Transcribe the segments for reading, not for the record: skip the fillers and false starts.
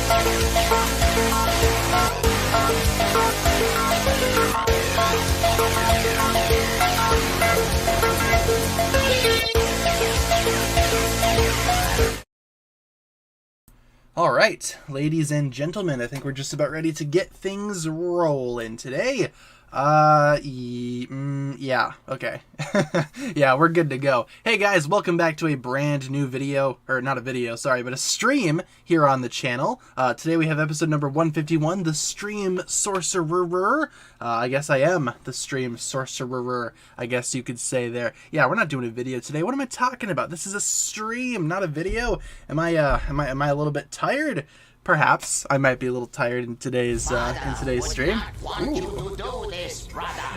All right, ladies and gentlemen, I think we're just about ready to get things rolling today. Yeah, okay. Yeah, we're good to go. Hey guys, welcome back to a brand new video, or not a video, sorry, but a stream here on the channel. Today we have episode number 151, the stream Sorcerer. I guess I am the stream Sorcerer, I guess you could say there. Yeah, we're not doing a video today. What am I talking about? This is a stream, not a video. Am I a little bit tired? Perhaps I might be a little tired in today's stream.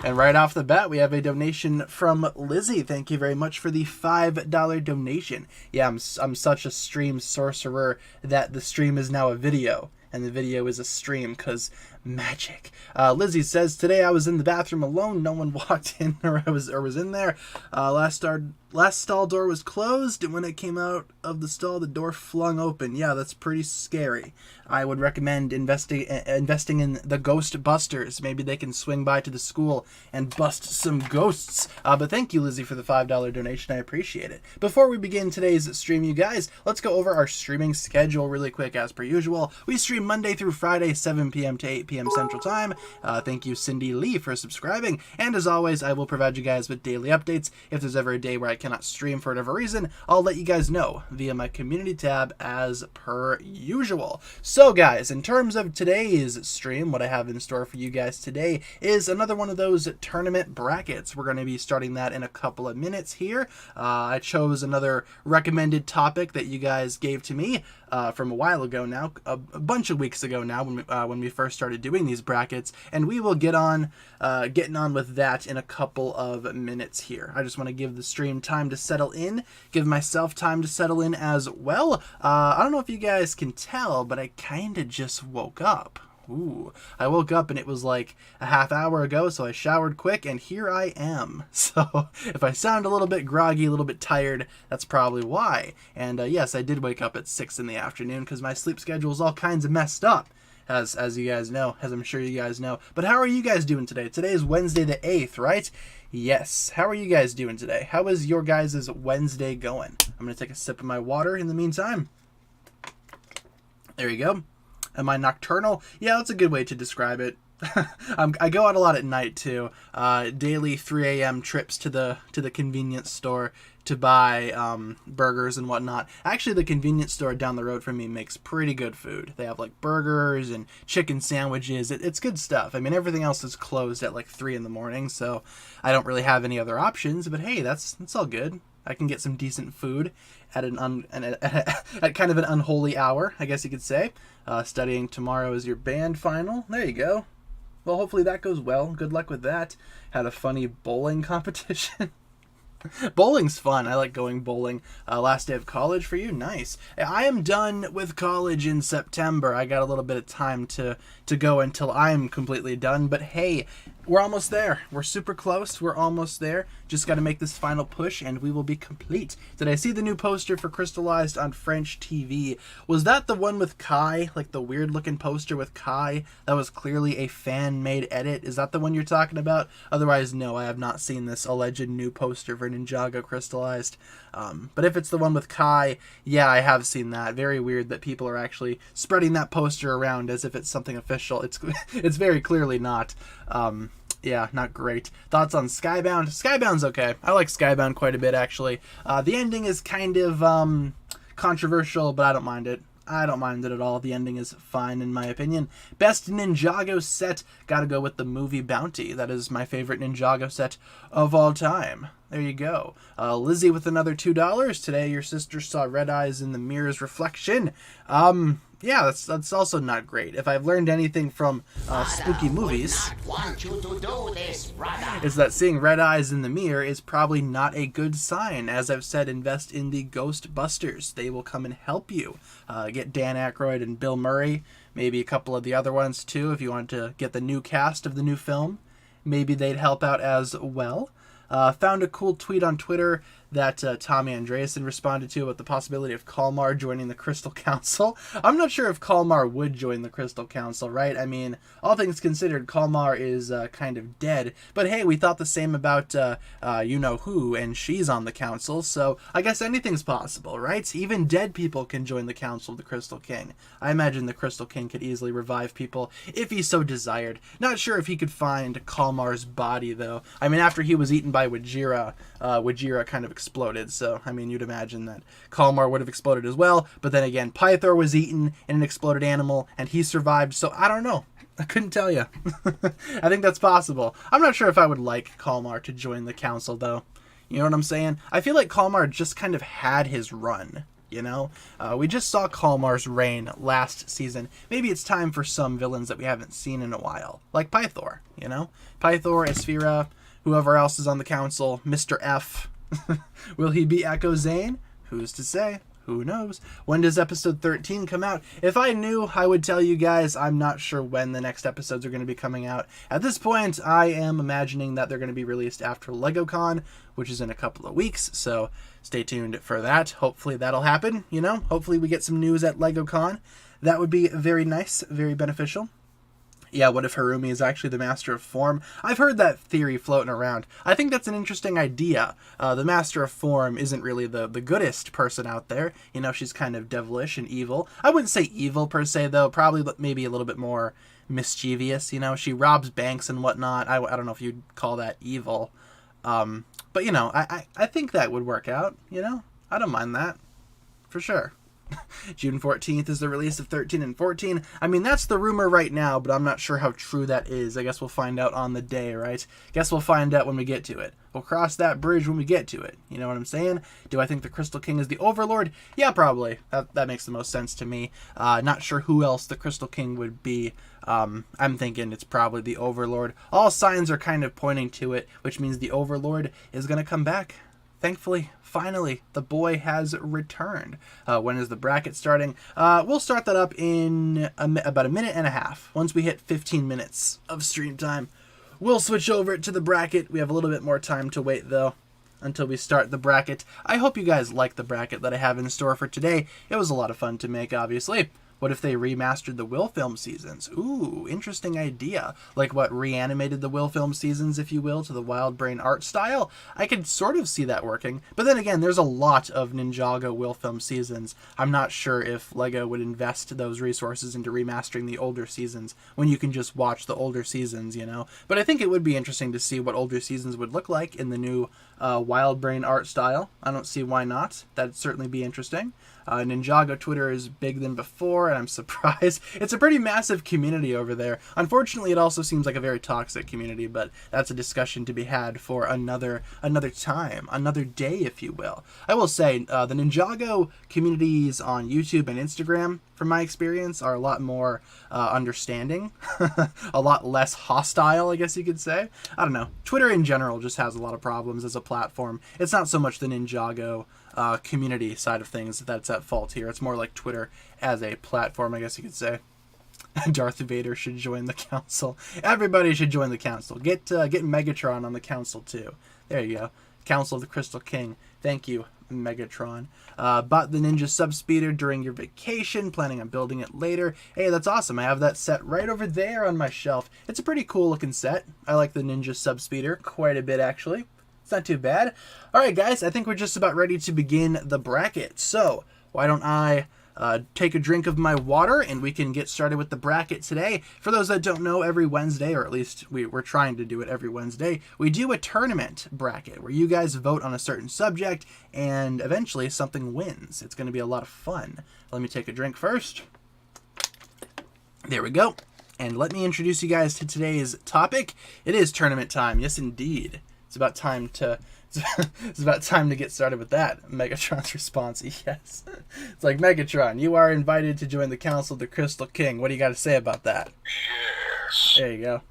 And right off the bat, we have a donation from Lizzie. Thank you very much for the $5 donation. Yeah, I'm such a stream sorcerer that the stream is now a video, and the video is a stream because magic. Lizzie says, today I was in the bathroom alone. No one walked in or was in there. Last stall door was closed, and when it came out of the stall, the door flung open. Yeah, that's pretty scary. I would recommend investing in the Ghostbusters. Maybe they can swing by to the school and bust some ghosts. But thank you, Lizzie, for the $5 donation. I appreciate it. Before we begin today's stream, you guys, let's go over our streaming schedule really quick as per usual. We stream Monday through Friday, 7 p.m. to 8 p.m. Central Time. Thank you, Cindy Lee, for subscribing. And as always, I will provide you guys with daily updates. If there's ever a day where I cannot stream for whatever reason, I'll let you guys know via my community tab as per usual. So guys, in terms of today's stream, what I have in store for you guys today is another one of those tournament brackets. We're going to be starting that in a couple of minutes here. I chose another recommended topic that you guys gave to me from a while ago now, a bunch of weeks ago now when we first started doing these brackets, and we will getting on with that in a couple of minutes here. I just want to give the stream time to settle in, give myself time to settle in as well. I don't know if you guys can tell, but I kind of just woke up. Ooh, I woke up and it was like a half hour ago, so I showered quick and here I am. So if I sound a little bit groggy, a little bit tired, that's probably why. And yes, I did wake up at 6 in the afternoon because my sleep schedule is all kinds of messed up, as you guys know, as I'm sure you guys know. But how are you guys doing today? Today is Wednesday the 8th, right? Yes. How are you guys doing today? How is your guys' Wednesday going? I'm going to take a sip of my water in the meantime. There you go. Am I nocturnal? Yeah, that's a good way to describe it. I go out a lot at night too. Daily 3 a.m. trips to the convenience store to buy burgers and whatnot. Actually, the convenience store down the road from me makes pretty good food. They have like burgers and chicken sandwiches. It's good stuff. I mean, everything else is closed at like 3 in the morning, so I don't really have any other options. But hey, that's all good. I can get some decent food at at kind of an unholy hour, I guess you could say. Studying tomorrow is your band final. There you go. Well, hopefully that goes well. Good luck with that. Had a funny bowling competition. Bowling's fun. I like going bowling. Last day of college for you? Nice. I am done with college in September. I got a little bit of time to go until I'm completely done. But hey, we're almost there. We're super close. We're almost there. Just got to make this final push and we will be complete. Did I see the new poster for Crystallized on French TV? Was that the one with Kai? Like the weird looking poster with Kai? That was clearly a fan-made edit. Is that the one you're talking about? Otherwise, no, I have not seen this alleged new poster for Ninjago Crystallized. But if it's the one with Kai, yeah, I have seen that. Very weird that people are actually spreading that poster around as if it's something official. It's very clearly not. Yeah, not great. Thoughts on Skybound? Skybound's okay. I like Skybound quite a bit, actually. The ending is kind of controversial, but I don't mind it. I don't mind it at all. The ending is fine, in my opinion. Best Ninjago set, gotta go with the movie Bounty. That is my favorite Ninjago set of all time. There you go. Lizzie with another $2. Today, your sister saw red eyes in the mirror's reflection. Yeah, that's also not great. If I've learned anything from spooky movies, it's that seeing red eyes in the mirror is probably not a good sign. As I've said, invest in the Ghostbusters. They will come and help you. Get Dan Aykroyd and Bill Murray, maybe a couple of the other ones too, if you want to get the new cast of the new film. Maybe they'd help out as well. Found a cool tweet on Twitter that Tommy Andreasen responded to about the possibility of Kalmar joining the Crystal Council. I'm not sure if Kalmar would join the Crystal Council, right? I mean, all things considered, Kalmar is kind of dead. But hey, we thought the same about you-know-who, and she's on the council, so I guess anything's possible, right? Even dead people can join the Council of the Crystal King. I imagine the Crystal King could easily revive people if he so desired. Not sure if he could find Kalmar's body, though. I mean, after he was eaten by Wajira, Wajira kind of exploded, so, I mean, you'd imagine that Kalmar would have exploded as well, but then again, Pythor was eaten in an exploded animal, and he survived, so I don't know. I couldn't tell you. I think that's possible. I'm not sure if I would like Kalmar to join the council, though. You know what I'm saying? I feel like Kalmar just kind of had his run, you know? We just saw Kalmar's reign last season. Maybe it's time for some villains that we haven't seen in a while, like Pythor, you know? Pythor, Esphira, whoever else is on the council, Mr. F. Will he be Echo Zane? Who's to say? Who knows? When does episode 13 come out? If I knew, I would tell you guys. I'm not sure when the next episodes are going to be coming out. At this point, I am imagining that they're going to be released after LegoCon, which is in a couple of weeks, so stay tuned for that. Hopefully that'll happen, you know? Hopefully we get some news at LegoCon. That would be very nice, very beneficial. Yeah, what if Harumi is actually the Master of Form? I've heard that theory floating around. I think that's an interesting idea. The Master of Form isn't really the goodest person out there. You know, she's kind of devilish and evil. I wouldn't say evil per se, though. Probably maybe a little bit more mischievous, you know? She robs banks and whatnot. I don't know if you'd call that evil. But, you know, I think that would work out, you know? I don't mind that. For sure. June 14th is the release of 13 and 14. I mean, that's the rumor right now, but I'm not sure how true that is. I guess we'll find out on the day, right? Guess we'll find out when we get to it. We'll cross that bridge when we get to it. You know what I'm saying? Do I think the Crystal King is the Overlord? Yeah, probably. That makes the most sense to me. Not sure who else the Crystal King would be. I'm thinking it's probably the Overlord. All signs are kind of pointing to it, which means the Overlord is going to come back. Thankfully, finally, the boy has returned. When is the bracket starting? We'll start that up in about a minute and a half. Once we hit 15 minutes of stream time, we'll switch over to the bracket. We have a little bit more time to wait, though, until we start the bracket. I hope you guys like the bracket that I have in store for today. It was a lot of fun to make, obviously. What if they remastered the Will Film seasons? Ooh, interesting idea. Like what, reanimated the Will Film seasons, if you will, to the Wild Brain art style? I could sort of see that working. But then again, there's a lot of Ninjago Will Film seasons. I'm not sure if LEGO would invest those resources into remastering the older seasons when you can just watch the older seasons, you know? But I think it would be interesting to see what older seasons would look like in the new Wild Brain art style. I don't see why not. That'd certainly be interesting. Ninjago Twitter is big than before, and I'm surprised. It's a pretty massive community over there. Unfortunately, it also seems like a very toxic community, but that's a discussion to be had for another time, another day, if you will. I will say, the Ninjago communities on YouTube and Instagram, from my experience, are a lot more understanding, a lot less hostile, I guess you could say. I don't know. Twitter in general just has a lot of problems as a platform. It's not so much the Ninjago community side of things that's at fault here. It's more like Twitter as a platform, I guess you could say. Darth Vader should join the council. Everybody should join the council. Get Megatron on the council too. There you go. Council of the Crystal King. Thank you, Megatron. Bought the Ninja Subspeeder during your vacation, planning on building it later. Hey, that's awesome. I have that set right over there on my shelf. It's a pretty cool looking set. I like the Ninja Subspeeder quite a bit, actually. It's not too bad. All right, guys, I think we're just about ready to begin the bracket. So why don't I take a drink of my water and we can get started with the bracket today. For those that don't know, every Wednesday, or at least we're trying to do it every Wednesday, we do a tournament bracket where you guys vote on a certain subject and eventually something wins. It's going to be a lot of fun. Let me take a drink first. There we go. And let me introduce you guys to today's topic. It is tournament time. Yes, indeed. It's about time to get started with that. Megatron's response, yes. It's like, Megatron, you are invited to join the Council of the Crystal King. What do you got to say about that? Yes. There you go.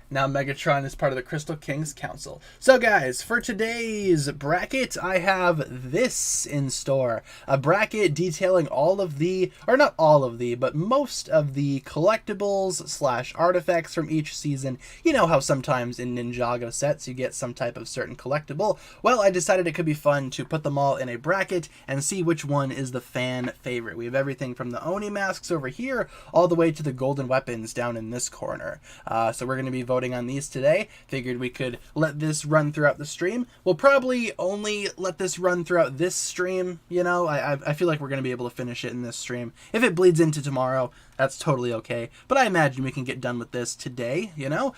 Now Megatron is part of the Crystal Kings Council. So guys, for today's bracket, I have this in store. A bracket detailing all of the, or not all of the, but most of the collectibles slash artifacts from each season. You know how sometimes in Ninjago sets you get some type of certain collectible? Well, I decided it could be fun to put them all in a bracket and see which one is the fan favorite. We have everything from the Oni masks over here all the way to the golden weapons down in this corner. So we're going to be voting on these today. Figured we could let this run throughout the stream. We'll probably only let this run throughout this stream, you know. I feel like we're going to be able to finish it in this stream. If it bleeds into tomorrow, that's totally okay. But I imagine we can get done with this today, you know.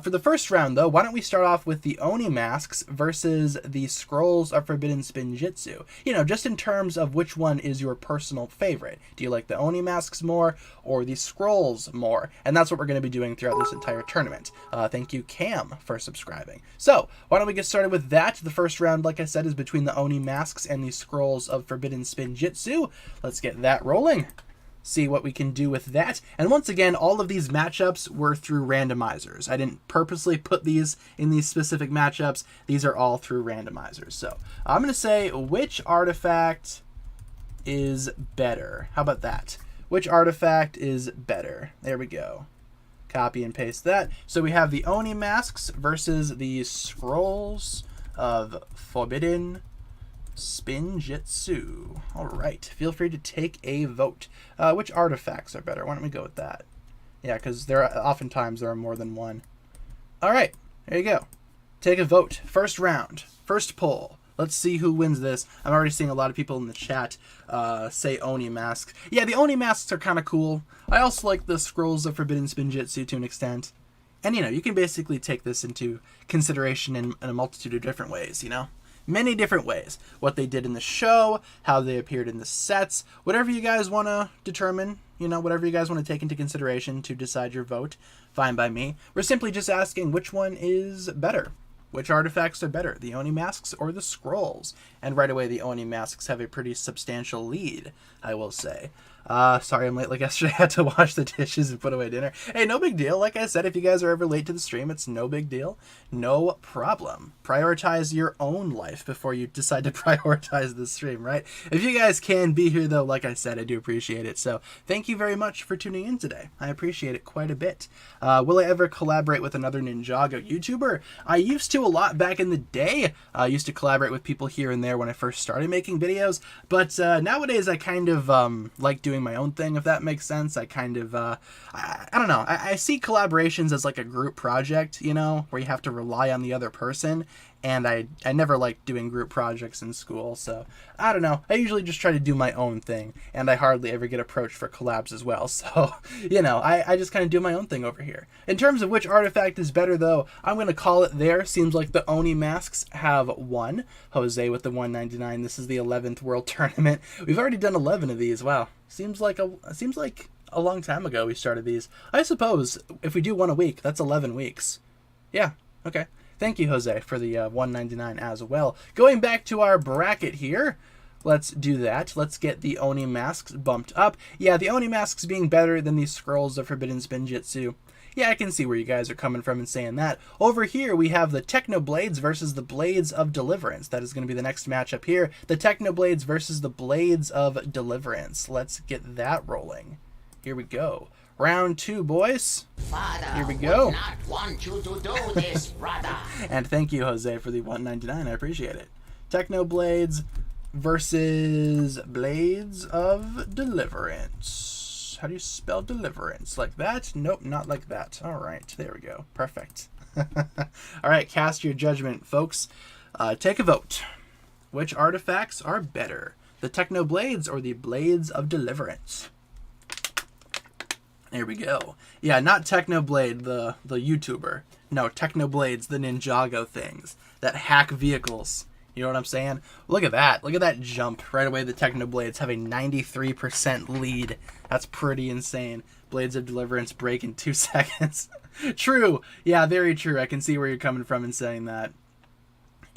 For the first round, though, why don't we start off with the Oni masks versus the Scrolls of Forbidden Spinjitzu? You know, just in terms of which one is your personal favorite. Do you like the Oni masks more or the Scrolls more? And that's what we're going to be doing throughout this entire tournament. Thank you, Cam, for subscribing. So, why don't we get started with that? The first round, like I said, is between the Oni masks and the Scrolls of Forbidden Spinjitzu. Let's get that rolling. See what we can do with that. And once again, all of these matchups were through randomizers. I didn't purposely put these in these specific matchups. These are all through randomizers. So, I'm going to say which artifact is better. How about that? Which artifact is better? There we go. Copy and paste that. So we have the Oni masks versus the Scrolls of Forbidden Spinjitzu. All right. Feel free to take a vote. Which artifacts are better? Why don't we go with that? Yeah, because oftentimes there are more than one. All right. There you go. Take a vote. First round. First poll. Let's see who wins this. I'm already seeing a lot of people in the chat say Oni masks. Yeah, the Oni masks are kind of cool. I also like the Scrolls of Forbidden Spinjitzu to an extent. And, you know, you can basically take this into consideration in a multitude of different ways, you know? Many different ways. What they did in the show, how they appeared in the sets, whatever you guys want to determine, you know, whatever you guys want to take into consideration to decide your vote, fine by me. We're simply just asking which one is better. Which artifacts are better, the Oni masks or the Scrolls? And right away, the Oni masks have a pretty substantial lead, I will say. Sorry I'm late like yesterday. I had to wash the dishes and put away dinner. Hey, no big deal. Like I said, if you guys are ever late to the stream, it's no big deal. No problem. Prioritize your own life before you decide to prioritize the stream, right? If you guys can be here, though, like I said, I do appreciate it. So thank you very much for tuning in today. I appreciate it quite a bit. Will I ever collaborate with another Ninjago YouTuber? I used to a lot back in the day. I used to collaborate with people here and there when I first started making videos. But nowadays, I kind of like doing my own thing, if that makes sense. I kind of, I don't know. I see collaborations as like a group project, you know, where you have to rely on the other person. And I never liked doing group projects in school, so I don't know. I usually just try to do my own thing, and I hardly ever get approached for collabs as well. So, you know, I just kind of do my own thing over here. In terms of which artifact is better, though, I'm going to call it there. Seems like the Oni masks have won. Jose with the 199. This is the 11th World Tournament. We've already done 11 of these. Wow. Seems like a long time ago we started these. I suppose if we do one a week, that's 11 weeks. Yeah, okay. Thank you, Jose, for the 199 as well. Going back to our bracket here, let's do that. Let's get the Oni masks bumped up. Yeah, the Oni masks being better than the Scrolls of Forbidden Spinjitzu. Yeah, I can see where you guys are coming from and saying that. Over here, we have the Technoblades versus the Blades of Deliverance. That is going to be the next matchup here. The Technoblades versus the Blades of Deliverance. Let's get that rolling. Here we go. Round 2, boys. Father, here we go. would not want you to do this, brother. And thank you, Jose, for the 199. I appreciate it. Technoblades versus Blades of Deliverance. How do you spell deliverance? Like that? Nope, not like that. All right, there we go. Perfect. All right, cast your judgment, folks. Take a vote. Which artifacts are better? The Technoblades or the Blades of Deliverance? There we go. Yeah, not Technoblade, the YouTuber. No, Technoblades, the Ninjago things that hack vehicles. You know what I'm saying? Look at that. Look at that jump. Right away, the Technoblades have a 93% lead. That's pretty insane. Blades of Deliverance break in 2 seconds. True. Yeah, very true. I can see where you're coming from in saying that.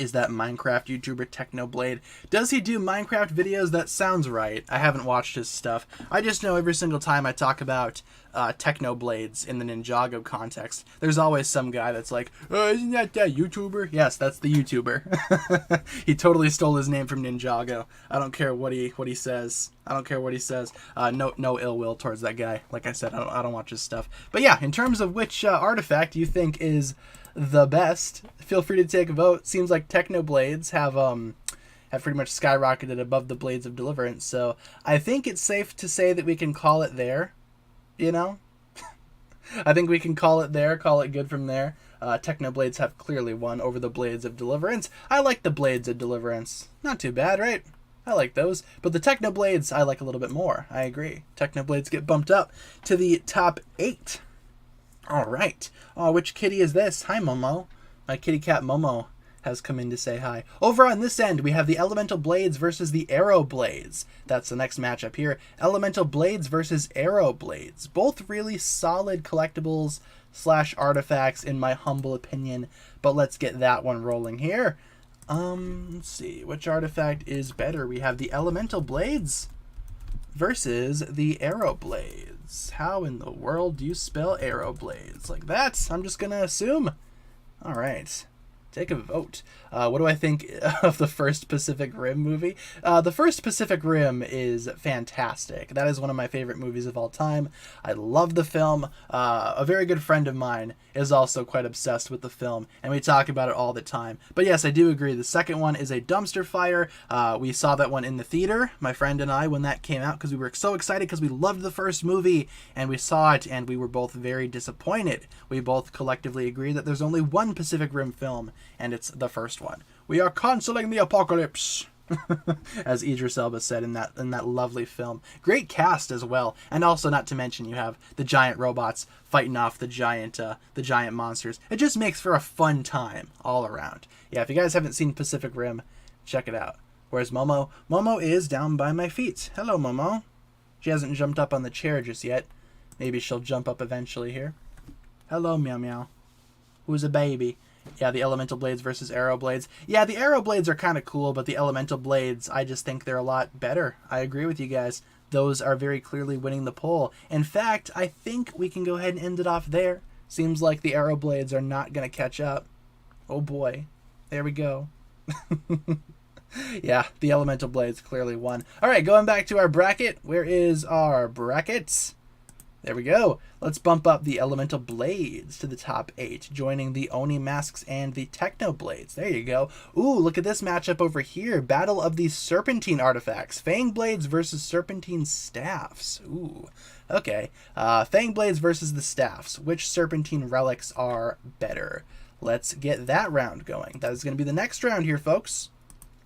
is that Minecraft YouTuber Technoblade. Does he do Minecraft videos? That sounds right. I haven't watched his stuff. I just know every single time I talk about Technoblades in the Ninjago context, there's always some guy that's like, oh, isn't that YouTuber? Yes, that's the YouTuber. He totally stole his name from Ninjago. I don't care what he says. I don't care what he says. No ill will towards that guy. Like I said, I don't watch his stuff. But yeah, in terms of which artifact you think is the best, feel free to take a vote. Seems like Technoblades have pretty much skyrocketed above the Blades of Deliverance, so I think it's safe to say that we can call it there, you know? I think we can call it there, call it good from there. Technoblades have clearly won over the Blades of Deliverance. I like the Blades of Deliverance. Not too bad, right? I like those. But the Technoblades I like a little bit more. I agree. Technoblades get bumped up to the top 8. All right. Oh, which kitty is this? Hi, Momo. My kitty cat Momo has come in to say hi. Over on this end, we have the Elemental Blades versus the Arrow Blades. That's the next matchup here. Elemental Blades versus Arrow Blades. Both really solid collectibles / artifacts in my humble opinion. But let's get that one rolling here. Let's see. Which artifact is better? We have the Elemental Blades versus the Arrow Blades. How in the world do you spell Arrow Blades? Like that? I'm just going to assume. All right. Take a vote. What do I think of the first Pacific Rim movie? The first Pacific Rim is fantastic. That is one of my favorite movies of all time. I love the film. A very good friend of mine is also quite obsessed with the film, and we talk about it all the time. But yes, I do agree. The second one is a dumpster fire. We saw that one in the theater, my friend and I, when that came out, because we were so excited because we loved the first movie, and we saw it, and we were both very disappointed. We both collectively agree that there's only one Pacific Rim film, and it's the first one. We are canceling the apocalypse, as Idris Elba said in that lovely film. Great cast as well, and also not to mention you have the giant robots fighting off the giant monsters. It just makes for a fun time all around. Yeah, if you guys haven't seen Pacific Rim, check it out. Where's Momo? Momo is down by my feet. Hello, Momo. She hasn't jumped up on the chair just yet. Maybe she'll jump up eventually here. Hello, Meow Meow. Who's a baby? Yeah, the Elemental Blades versus Arrow Blades. Yeah, the Arrow Blades are kind of cool, but the Elemental Blades, I just think they're a lot better. I agree with you guys. Those are very clearly winning the poll. In fact, I think we can go ahead and end it off there. Seems like the Arrow Blades are not going to catch up. Oh boy. There we go. Yeah, the Elemental Blades clearly won. All right, going back to our bracket. Where is our bracket? There we go. Let's bump up the Elemental Blades to the top 8, joining the Oni Masks and the Techno Blades. There you go. Ooh, look at this matchup over here. Battle of the Serpentine Artifacts. Fang Blades versus Serpentine Staffs. Ooh, okay. Fang Blades versus the Staffs. Which Serpentine relics are better? Let's get that round going. That is going to be the next round here, folks.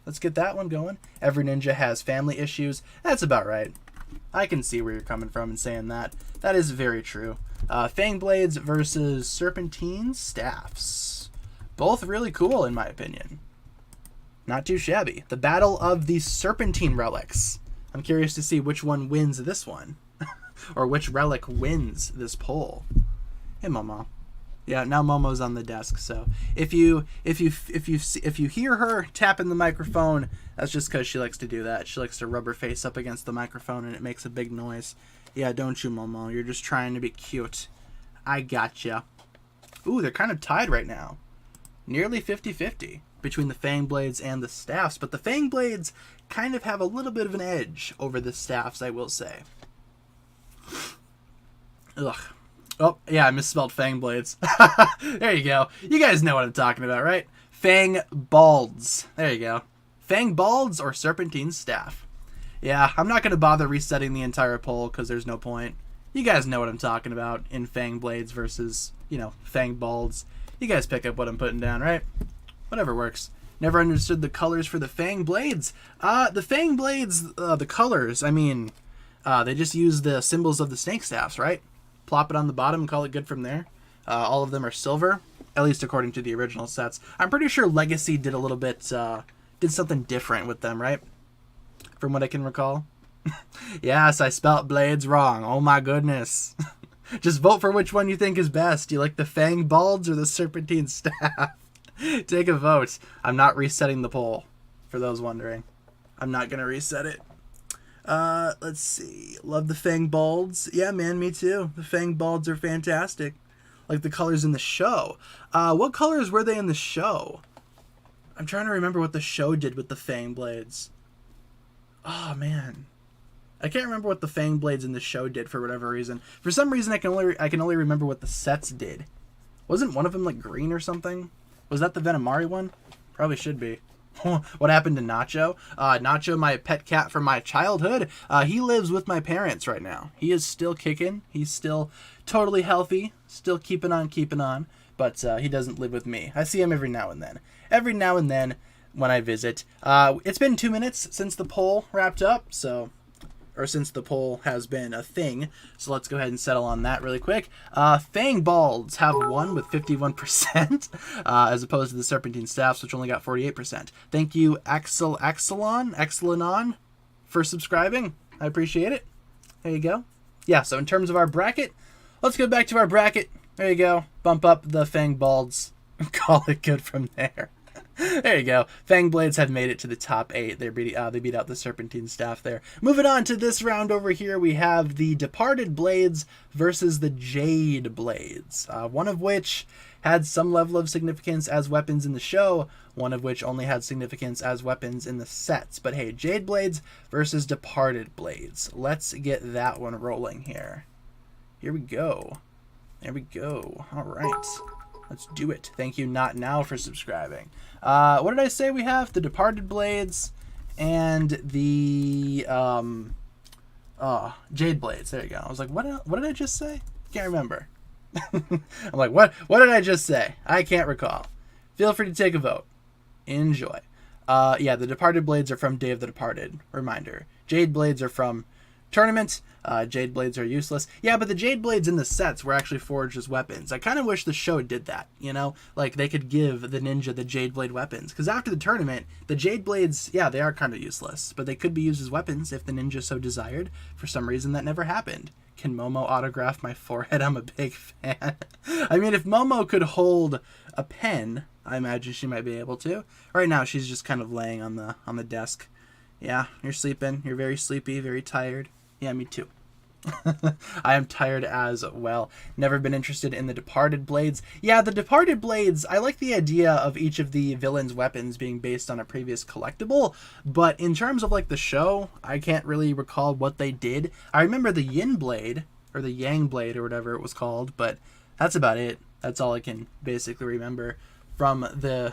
Let's get that one going. Every ninja has family issues. That's about right. I can see where you're coming from in saying that. That is very true. Fang Blades versus Serpentine Staffs. Both really cool, in my opinion. Not too shabby. The Battle of the Serpentine Relics. I'm curious to see which one wins this one. Or which relic wins this poll. Hey, Momo. Yeah, now Momo's on the desk, so if you hear her tapping the microphone, that's just because she likes to do that. She likes to rub her face up against the microphone and it makes a big noise. Yeah, don't you, Momo? You're just trying to be cute. I gotcha. Ooh, they're kind of tied right now. Nearly 50-50 between the Fang Blades and the Staffs, but the Fang Blades kind of have a little bit of an edge over the Staffs, I will say. Ugh. Oh, yeah, I misspelled Fang Blades. There you go. You guys know what I'm talking about, right? Fang Balds. There you go. Fang Balds or Serpentine Staff. Yeah, I'm not going to bother resetting the entire poll because there's no point. You guys know what I'm talking about in Fang Blades versus, Fang Balds. You guys pick up what I'm putting down, right? Whatever works. Never understood the colors for the Fang Blades. The Fang Blades, the colors, they just use the symbols of the snake staffs, right? Plop it on the bottom and call it good from there. All of them are silver, at least according to the original sets. I'm pretty sure Legacy did a little bit, did something different with them, right? From what I can recall. Yes, I spelt blades wrong. Oh my goodness. Just vote for which one you think is best. Do you like the Fang Balds or the Serpentine Staff? Take a vote. I'm not resetting the poll, for those wondering. I'm not going to reset it. Let's see. Love the Fang Balds. Yeah, man, me too. The Fang Balds are fantastic. Like the colors in the show. What colors were they in the show? I'm trying to remember what the show did with the Fang Blades. Oh, man. I can't remember what the Fang Blades in the show did for whatever reason. For some reason, I can only remember what the sets did. Wasn't one of them like green or something? Was that the Venomari one? Probably should be. What happened to Nacho? Nacho, my pet cat from my childhood, he lives with my parents right now. He is still kicking. He's still totally healthy. Still keeping on. But he doesn't live with me. I see him every now and then. Every now and then when I visit. It's been 2 minutes since the poll wrapped up, or since the poll has been a thing. So let's go ahead and settle on that really quick. Fang Balds have won with 51%, as opposed to the Serpentine Staffs, which only got 48%. Thank you, Excelonon, for subscribing. I appreciate it. There you go. Yeah, so in terms of our bracket, let's go back to our bracket. There you go. Bump up the Fang Balds. Call it good from there. There you go. Fang Blades have made it to the top 8. They beat out the Serpentine Staff there. Moving on to this round over here, we have the Departed Blades versus the Jade Blades. One of which had some level of significance as weapons in the show, one of which only had significance as weapons in the sets. But hey, Jade Blades versus Departed Blades. Let's get that one rolling here. Here we go. There we go. All right. Let's do it. Thank you, Not Now, for subscribing. What did I say we have? The Departed Blades and the Jade Blades. There you go. I was like, what did I just say? Can't remember. I'm like, what did I just say? I can't recall. Feel free to take a vote. Enjoy. Yeah, the Departed Blades are from Day of the Departed. Reminder. Jade Blades are from Tournament. Jade Blades are useless. Yeah, but the Jade Blades in the sets were actually forged as weapons. I kind of wish the show did that, you know? Like, they could give the ninja the Jade Blade weapons. Because after the tournament, the Jade Blades, yeah, they are kind of useless. But they could be used as weapons if the ninja so desired. For some reason, that never happened. Can Momo autograph my forehead? I'm a big fan. I mean, if Momo could hold a pen, I imagine she might be able to. Right now, she's just kind of laying on the desk. Yeah, you're sleeping. You're very sleepy, very tired. Yeah, me too. I am tired as well. Never been interested in the Departed Blades. Yeah, the Departed Blades, I like the idea of each of the villains' weapons being based on a previous collectible, but in terms of like the show, I can't really recall what they did. I remember the Yin Blade, or the Yang Blade, or whatever it was called, but that's about it. That's all I can basically remember from the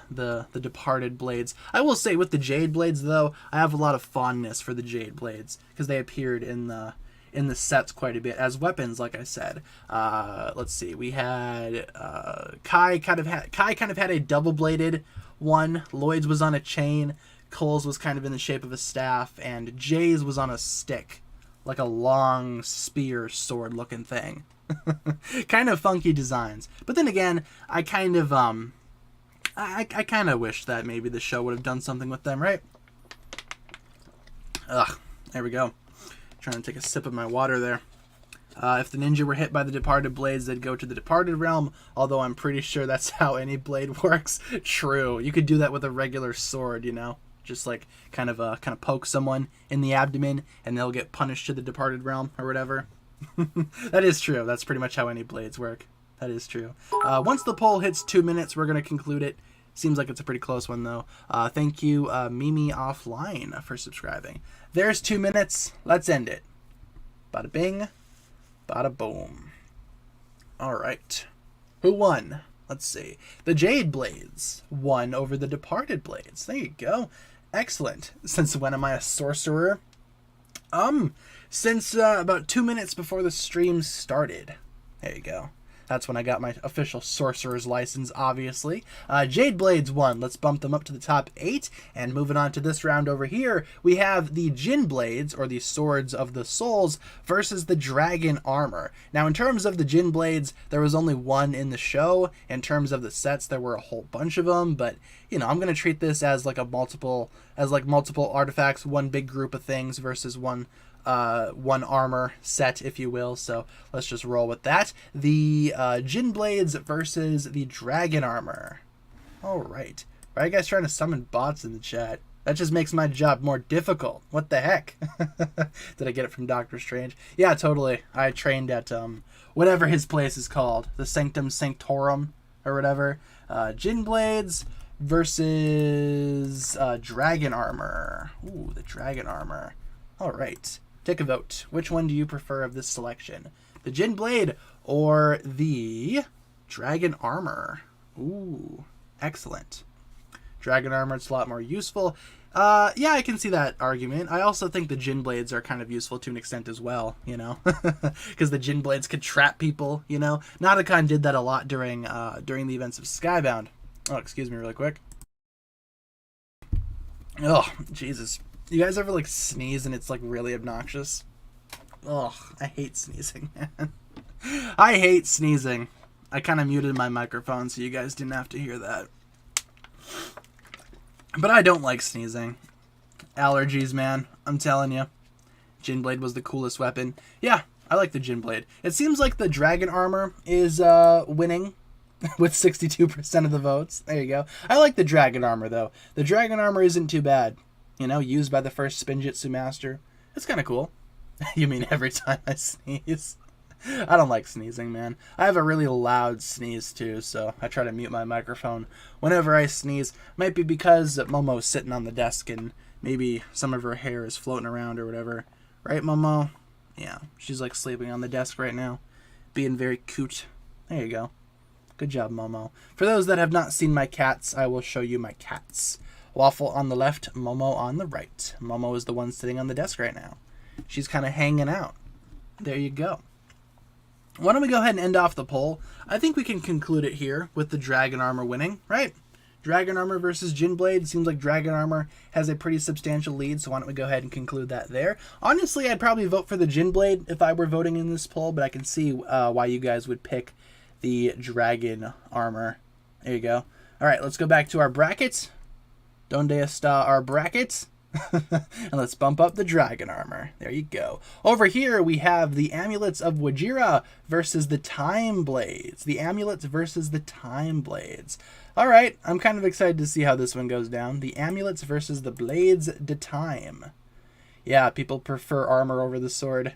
Departed Blades. I will say with the Jade Blades, though, I have a lot of fondness for the Jade Blades because they appeared in the sets quite a bit as weapons, like I said. Let's see, we had Kai kind of had a double-bladed one. Lloyd's was on a chain. Cole's was kind of in the shape of a staff, and Jay's was on a stick, like a long spear sword looking thing. Kind of funky designs. But then again, I kind of I kind of wish that maybe the show would have done something with them, right? Ugh, there we go. Trying to take a sip of my water there. If the ninja were hit by the Departed Blades, they'd go to the Departed Realm, although I'm pretty sure that's how any blade works. True. You could do that with a regular sword, you know? Just like kind of poke someone in the abdomen, and they'll get punished to the Departed Realm or whatever. That is true. That's pretty much how any blades work. That is true. Once the poll hits 2 minutes, we're going to conclude it. Seems like it's a pretty close one, though. Thank you, Mimi Offline, for subscribing. There's 2 minutes. Let's end it. Bada bing, bada boom. All right. Who won? Let's see. The Jade Blades won over the Departed Blades. There you go. Excellent. Since when am I a sorcerer? Since about 2 minutes before the stream started. There you go. That's when I got my official sorcerer's license, obviously. Jade Blades won. Let's bump them up to the top 8. And moving on to this round over here, we have the Jin Blades, or the Swords of the Souls, versus the Dragon Armor. Now, in terms of the Jin Blades, there was only one in the show. In terms of the sets, there were a whole bunch of them. But, you know, I'm going to treat this as like multiple artifacts, one big group of things versus one armor set, if you will. So let's just roll with that. The Jin Blades versus the Dragon Armor. All right. Why are you guys trying to summon bots in the chat? That just makes my job more difficult. What the heck? Did I get it from Doctor Strange? Yeah, totally. I trained at whatever his place is called, the Sanctum Sanctorum or whatever. Jin Blades versus Dragon Armor. Ooh, the Dragon Armor. All right. Take a vote. Which one do you prefer of this selection? The Jin Blade or the Dragon Armor? Ooh, excellent. Dragon Armor, it's a lot more useful. Yeah, I can see that argument. I also think the Jin Blades are kind of useful to an extent as well, you know? Because the Jin Blades could trap people, you know? Nadokon did that a lot during the events of Skybound. Oh, excuse me really quick. Oh, Jesus. You guys ever, like, sneeze and it's, like, really obnoxious? Oh, I hate sneezing, man. I hate sneezing. I kind of muted my microphone so you guys didn't have to hear that. But I don't like sneezing. Allergies, man. I'm telling you. Jin Blade was the coolest weapon. Yeah, I like the Jin Blade. It seems like the Dragon Armor is winning with 62% of the votes. There you go. I like the Dragon Armor, though. The Dragon Armor isn't too bad. You know, used by the first Spinjitzu Master. It's kind of cool. You mean every time I sneeze? I don't like sneezing, man. I have a really loud sneeze, too, so I try to mute my microphone whenever I sneeze. Might be because Momo's sitting on the desk and maybe some of her hair is floating around or whatever. Right, Momo? Yeah, she's like sleeping on the desk right now, being very cute. There you go. Good job, Momo. For those that have not seen my cats, I will show you my cats. Waffle on the left, Momo on the right. Momo is the one sitting on the desk right now. She's kind of hanging out. There you go. Why don't we go ahead and end off the poll? I think we can conclude it here with the Dragon Armor winning, right? Dragon Armor versus Jin Blade. Seems like Dragon Armor has a pretty substantial lead, so why don't we go ahead and conclude that there. Honestly, I'd probably vote for the Jin Blade if I were voting in this poll, but I can see why you guys would pick the Dragon Armor. There you go. All right, let's go back to our brackets. Donde está our brackets? And let's bump up the Dragon Armor. There you go. Over here, we have the Amulets of Wajira versus the Time Blades. The Amulets versus the Time Blades. All right, I'm kind of excited to see how this one goes down. The Amulets versus the Blades de Time. Yeah, people prefer armor over the sword.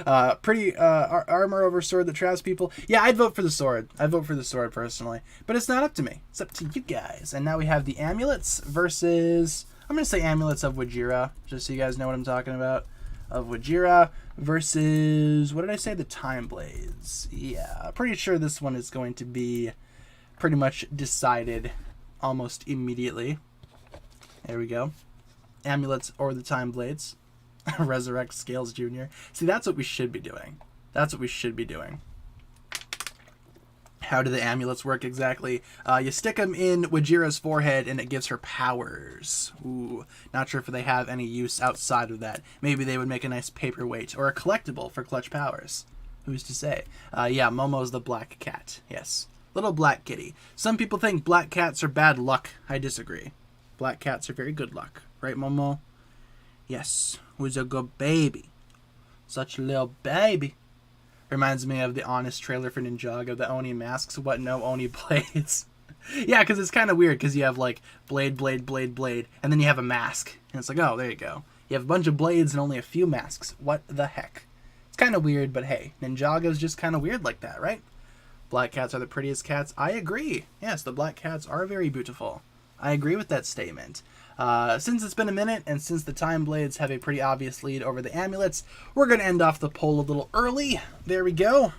Armor over sword that traps people. Yeah, I'd vote for the sword. I'd vote for the sword personally. But it's not up to me. It's up to you guys. And now we have the Amulets versus... I'm going to say Amulets of Wajira, just so you guys know what I'm talking about. Of Wajira versus, what did I say? The Time Blades. Yeah, pretty sure this one is going to be pretty much decided almost immediately. There we go. Amulets or the Time Blades. Resurrect Scales Jr. See, that's what we should be doing. That's what we should be doing. How do the amulets work exactly? You stick them in Wajira's forehead and it gives her powers. Ooh, not sure if they have any use outside of that. Maybe they would make a nice paperweight or a collectible for clutch powers. Who's to say? Yeah, Momo's the black cat. Yes. Little black kitty. Some people think black cats are bad luck. I disagree. Black cats are very good luck. Right, Momo? Yes. Who's a good baby? Such a little baby. Reminds me of the Honest trailer for Ninjago, the Oni masks, what no Oni blades. Yeah, because it's kind of weird, because you have, like, blade, blade, blade, blade, and then you have a mask. And it's like, oh, there you go. You have a bunch of blades and only a few masks. What the heck? It's kind of weird, but hey, Ninjago's just kind of weird like that, right? Black cats are the prettiest cats. I agree. Yes, the black cats are very beautiful. I agree with that statement. Since it's been a minute, and since the Time Blades have a pretty obvious lead over the Amulets, we're going to end off the poll a little early. There we go.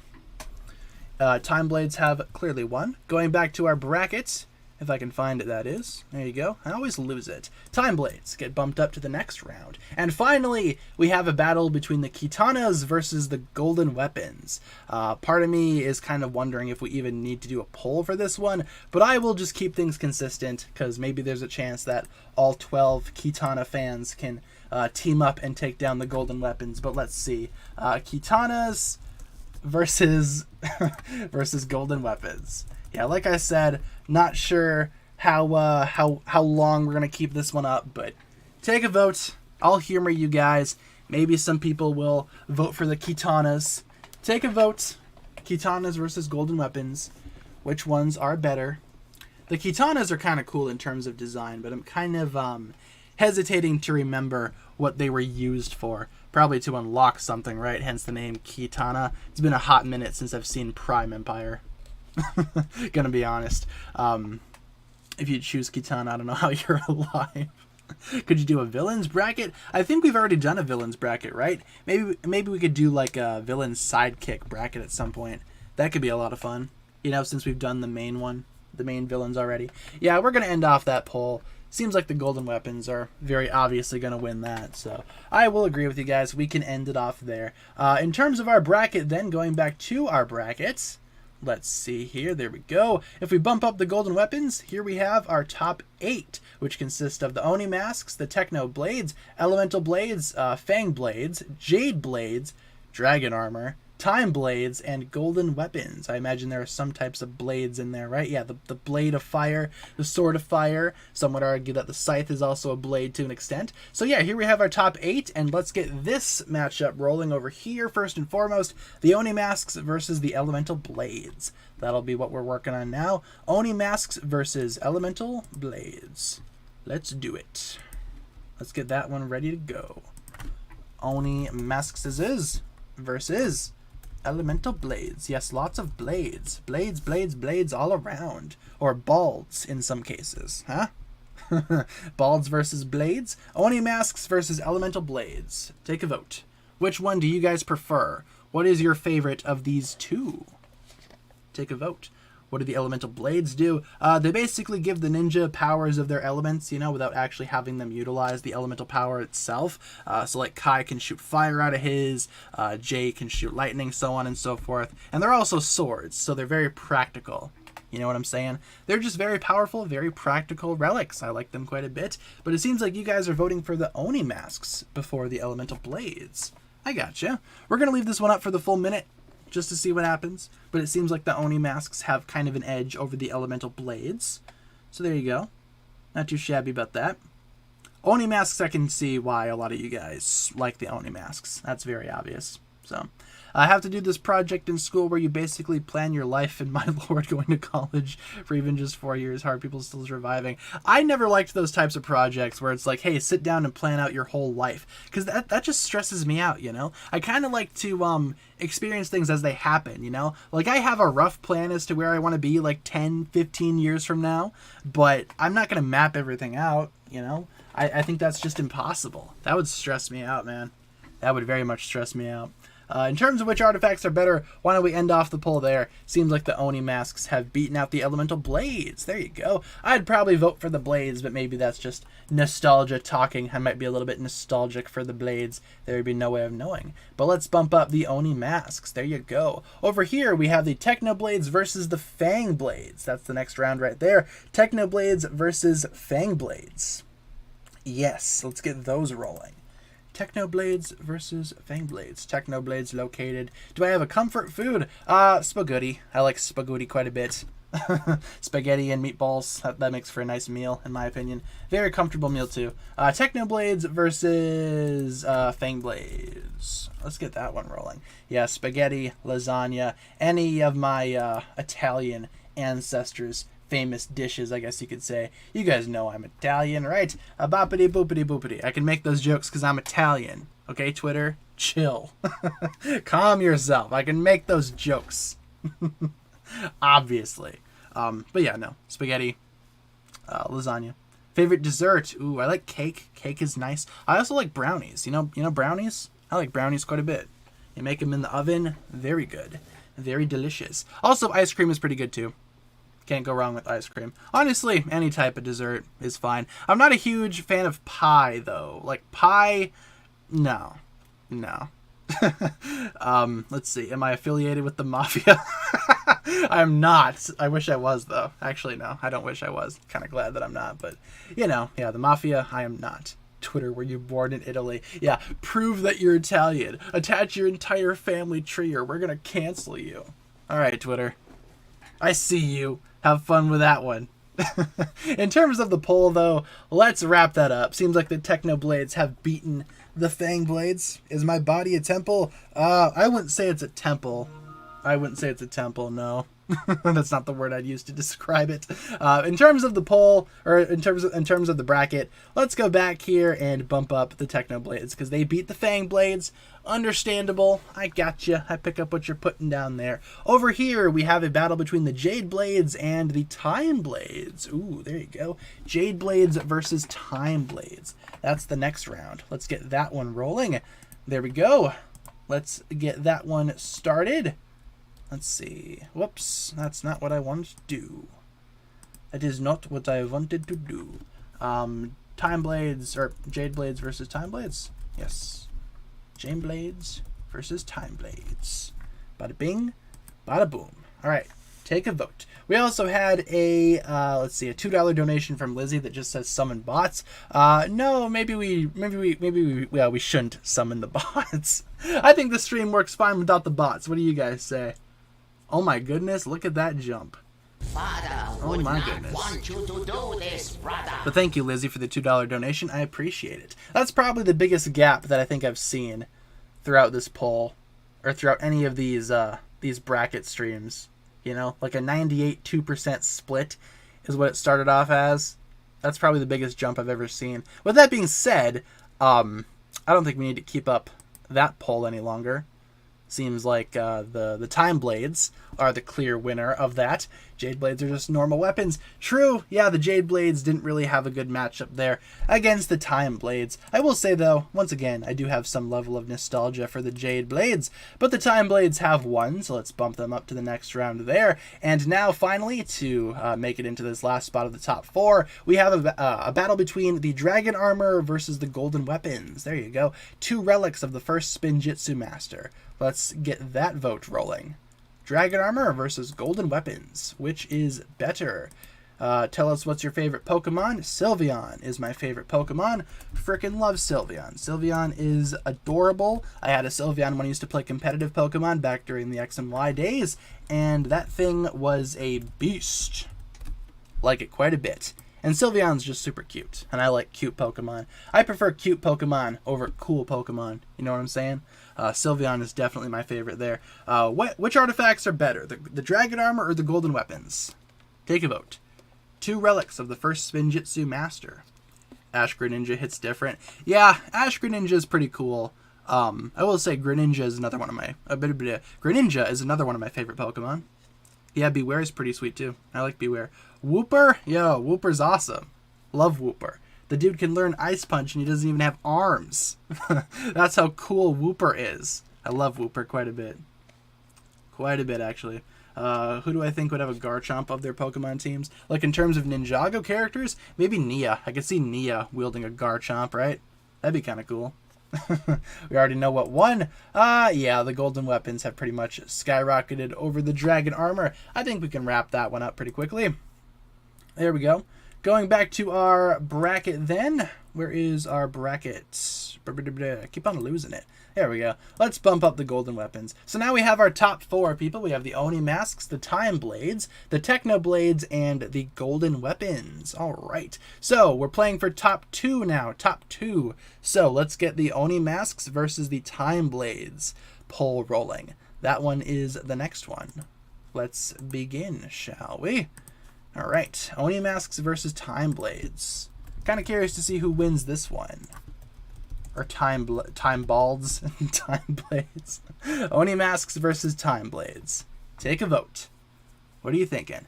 Time Blades have clearly won. Going back to our brackets, if I can find it, that is. There you go. I always lose it. Time Blades get bumped up to the next round. And finally, we have a battle between the Kitanas versus the Golden Weapons. Part of me is kind of wondering if we even need to do a poll for this one, but I will just keep things consistent, because maybe there's a chance that all 12 Kitana fans can team up and take down the Golden Weapons. But let's see. Kitanas versus versus Golden Weapons. Yeah, like I said, not sure how long we're gonna keep this one up, but take a vote. I'll humor you guys. Maybe some people will vote for the Kitanas. Take a vote. Kitanas versus Golden Weapons. Which ones are better? The Kitanas are kind of cool in terms of design, but I'm kind of hesitating to remember what they were used for. Probably to unlock something, right? Hence the name Kitana. It's been a hot minute since I've seen Prime Empire. Gonna be honest. If you choose Kitana, I don't know how you're alive. Could you do a villains bracket? I think we've already done a villains bracket, right? Maybe we could do like a villains sidekick bracket at some point. That could be a lot of fun. You know, since we've done the main one, the main villains already. Yeah, we're going to end off that poll. Seems like the golden weapons are very obviously going to win that. So I will agree with you guys. We can end it off there. In terms of our bracket, then going back to our brackets. Let's see here. There we go. If we bump up the golden weapons, here we have our top 8, which consist of the Oni masks, the Techno blades, Elemental blades, Fang blades, Jade blades, Dragon armor, Time blades, and golden weapons. I imagine there are some types of blades in there, right? Yeah, the blade of fire, the sword of fire. Some would argue that the scythe is also a blade to an extent. So yeah, here we have our top 8, and let's get this matchup rolling over here. First and foremost, the Oni masks versus the Elemental blades. That'll be what we're working on now. Oni masks versus Elemental blades. Let's do it. Let's get that one ready to go. Oni masks is versus Elemental blades. Yes, lots of blades. Blades, blades, blades all around. Or balds in some cases. Huh? Balds versus blades. Oni masks versus Elemental blades. Take a vote. Which one do you guys prefer? What is your favorite of these two? Take a vote. What do the Elemental blades do? They basically give the ninja powers of their elements, you know, without actually having them utilize the elemental power itself. So like Kai can shoot fire out of his, Jay can shoot lightning, so on and so forth. And they're also swords, so they're very practical. You know what I'm saying? They're just very powerful, very practical relics. I like them quite a bit. But it seems like you guys are voting for the Oni masks before the Elemental blades. I gotcha. We're going to leave this one up for the full minute, just to see what happens. But it seems like the Oni masks have kind of an edge over the Elemental blades. So there you go. Not too shabby about that. Oni masks, I can see why a lot of you guys like the Oni masks. That's very obvious. So I have to do this project in school where you basically plan your life, and my lord, going to college for even just 4 years, hard people still surviving. I never liked those types of projects where it's like, hey, sit down and plan out your whole life, because that just stresses me out, you know? I kind of like to experience things as they happen, you know? Like, I have a rough plan as to where I want to be like 10, 15 years from now, but I'm not going to map everything out, you know? I think that's just impossible. That would stress me out, man. That would very much stress me out. In terms of which artifacts are better, why don't we end off the poll there? Seems like the Oni masks have beaten out the Elemental blades. There you go. I'd probably vote for the blades, but maybe that's just nostalgia talking. I might be a little bit nostalgic for the blades. There would be no way of knowing. But let's bump up the Oni masks. There you go. Over here, we have the Techno blades versus the Fang blades. That's the next round right there. Techno blades versus Fang blades. Yes, let's get those rolling. Technoblades versus Fangblades. Technoblades located. Do I have a comfort food? Spaghetti. I like spaghetti quite a bit. Spaghetti and meatballs. That makes for a nice meal, in my opinion. Very comfortable meal, too. Technoblades versus Fangblades. Let's get that one rolling. Yeah, spaghetti, lasagna, any of my Italian ancestors' famous dishes, I guess you could say. You guys know I'm Italian, right? A boppity boopity boopity. I can make those jokes because I'm Italian. Okay, Twitter? Chill. Calm yourself. I can make those jokes. Obviously. But yeah, no. Spaghetti. Lasagna. Favorite dessert? Ooh, I like cake. Cake is nice. I also like brownies. You know brownies? I like brownies quite a bit. You make them in the oven. Very good. Very delicious. Also, ice cream is pretty good too. Can't go wrong with ice cream. Honestly, any type of dessert is fine. I'm not a huge fan of pie, though. Like, pie, no. Let's see. Am I affiliated with the mafia? I'm not. I wish I was, though. Actually, no. I don't wish I was. Kind of glad that I'm not. But, you know, yeah, the mafia, I am not. Twitter, were you born in Italy? Yeah, prove that you're Italian. Attach your entire family tree or we're going to cancel you. All right, Twitter. I see you. Have fun with that one. In terms of the poll, though, let's wrap that up. Seems like the Technoblades have beaten the Fangblades. Is my body a temple? I wouldn't say it's a temple. No. That's not the word I'd use to describe it. In terms of the poll, or in terms of the bracket, let's go back here and bump up the Technoblades because they beat the Fang Blades. Understandable. I gotcha. I pick up what you're putting down there. Over here, we have a battle between the Jade Blades and the Time Blades. Ooh, there you go. Jade Blades versus Time Blades. That's the next round. Let's get that one rolling. There we go. Let's get that one started. Let's see. Whoops, that's not what I wanted to do. That is not what I wanted to do. Time Blades, or Jade Blades versus Time Blades? Yes. Jade Blades versus Time Blades. Bada bing, bada boom. Alright, take a vote. We also had a, let's see, a $2 donation from Lizzie that just says summon bots. No, maybe we shouldn't summon the bots. I think the stream works fine without the bots. What do you guys say? Oh my goodness, look at that jump. Father Oh would my not goodness. want you to do this, brother. But thank you, Lizzie, for the $2 donation. I appreciate it. That's probably the biggest gap that I think I've seen throughout this poll, or throughout any of these bracket streams. You know, like a 98-2% split is what it started off as. That's probably the biggest jump I've ever seen. With that being said, I don't think we need to keep up that poll any longer. Seems like the Time Blades are the clear winner of that. Jade Blades are just normal weapons. True, yeah, the Jade Blades didn't really have a good matchup there against the Time Blades. I will say, though, once again, I do have some level of nostalgia for the Jade Blades, but the Time Blades have won, so let's bump them up to the next round there. And now, finally, to make it into this last spot of the top 4, we have a battle between the Dragon Armor versus the Golden Weapons. There you go. 2 relics of the first Spinjitzu Master. Let's get that vote rolling. Dragon Armor versus Golden Weapons. Which is better? Tell us what's your favorite Pokemon. Sylveon is my favorite Pokemon. Frickin' love Sylveon. Sylveon is adorable. I had a Sylveon when I used to play competitive Pokemon back during the X and Y days, and that thing was a beast. Like it quite a bit. And Sylveon's just super cute, and I like cute Pokemon. I prefer cute Pokemon over cool Pokemon, you know what I'm saying? Sylveon is definitely my favorite there. Which artifacts are better, the Dragon Armor or the Golden Weapons? Take a vote. 2 relics of the first Spinjitzu Master. Ash Greninja hits different. Yeah, Ash Greninja is pretty cool. I will say Greninja is another one of my Greninja is another one of my favorite Pokemon. Yeah, Beware is pretty sweet too. I like Beware. Wooper? Yo, Wooper's awesome. Love Wooper. The dude can learn Ice Punch and he doesn't even have arms. That's how cool Wooper is. I love Wooper quite a bit. Quite a bit, actually. Who do I think would have a Garchomp of their Pokemon teams? Like, in terms of Ninjago characters, maybe Nia. I could see Nia wielding a Garchomp, right? That'd be kind of cool. We already know what won. Yeah, the Golden Weapons have pretty much skyrocketed over the Dragon Armor. I think we can wrap that one up pretty quickly. There we go. Going back to our bracket then. Where is our bracket? I keep on losing it. There we go. Let's bump up the Golden Weapons. So now we have our top 4 people. We have the Oni Masks, the Time Blades, the Techno Blades, and the Golden Weapons. All right. So we're playing for top 2 now. Top 2. So let's get the Oni Masks versus the Time Blades poll rolling. That one is the next one. Let's begin, shall we? All right. Oni Masks versus Time Blades. Kind of curious to see who wins this one. Or Time Balds and Time Blades. Oni Masks versus Time Blades. Take a vote. What are you thinking?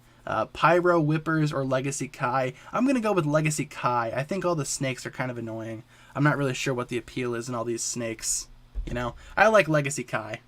Pyro Whippers or Legacy Kai? I'm going to go with Legacy Kai. I think all the snakes are kind of annoying. I'm not really sure what the appeal is in all these snakes. You know, I like Legacy Kai.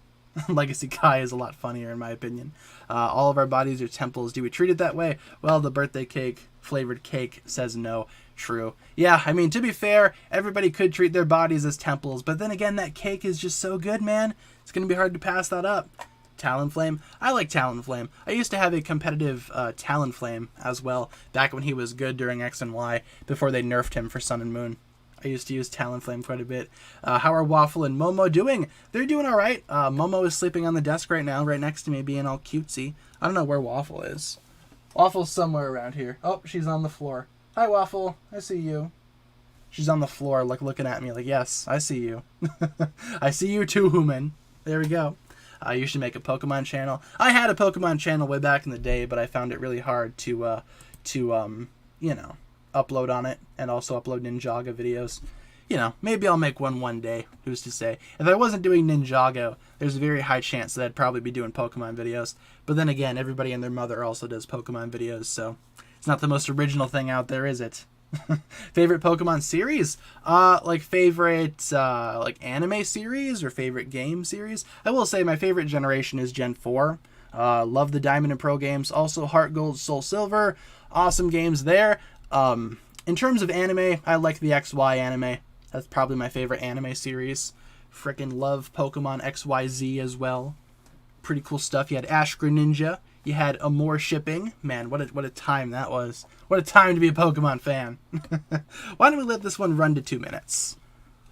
Legacy Kai is a lot funnier in my opinion. All of our bodies are temples. Do we treat it that way? Well, the birthday cake, flavored cake, says no. True. Yeah, I mean, to be fair, everybody could treat their bodies as temples, but then again, that cake is just so good, man. It's going to be hard to pass that up. Talonflame. I like Talonflame. I used to have a competitive Talonflame as well, back when he was good during X and Y, before they nerfed him for Sun and Moon. I used to use Talonflame quite a bit. How are Waffle and Momo doing? They're doing all right. Momo is sleeping on the desk right now, right next to me, being all cutesy. I don't know where Waffle is. Waffle's somewhere around here. Oh, she's on the floor. Hi, Waffle. I see you. She's on the floor, like, looking at me like, yes, I see you. I see you too, human. There we go. You should make a Pokemon channel. I had a Pokemon channel way back in the day, but I found it really hard to you know, upload on it and also upload Ninjago videos. You know, maybe I'll make one day. Who's to say? If I wasn't doing Ninjago, there's a very high chance that I'd probably be doing Pokemon videos. But then again, everybody and their mother also does Pokemon videos, so it's not the most original thing out there, is it? Favorite Pokemon series? Like favorite like anime series or favorite game series? I will say my favorite generation is Gen 4. Love the Diamond and Pearl games. Also Heart Gold, Soul Silver. Awesome games there. In terms of anime, I like the XY anime. That's probably my favorite anime series. Frickin' love Pokemon XYZ as well. Pretty cool stuff. You had Ash Greninja. You had Amore Shipping. Man, what a time that was. What a time to be a Pokemon fan. Why don't we let this one run to 2 minutes?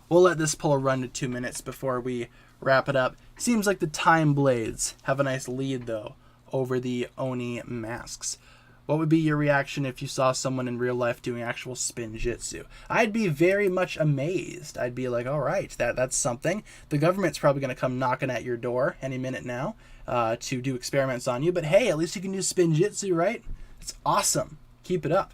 We'll let this poll run to 2 minutes before we wrap it up. Seems like the Time Blades have a nice lead, though, over the Oni masks. What would be your reaction if you saw someone in real life doing actual spin jitsu? I'd be very much amazed. I'd be like, all right, that's something. The government's probably going to come knocking at your door any minute now to do experiments on you. But hey, at least you can do spin jitsu, right? It's awesome. Keep it up.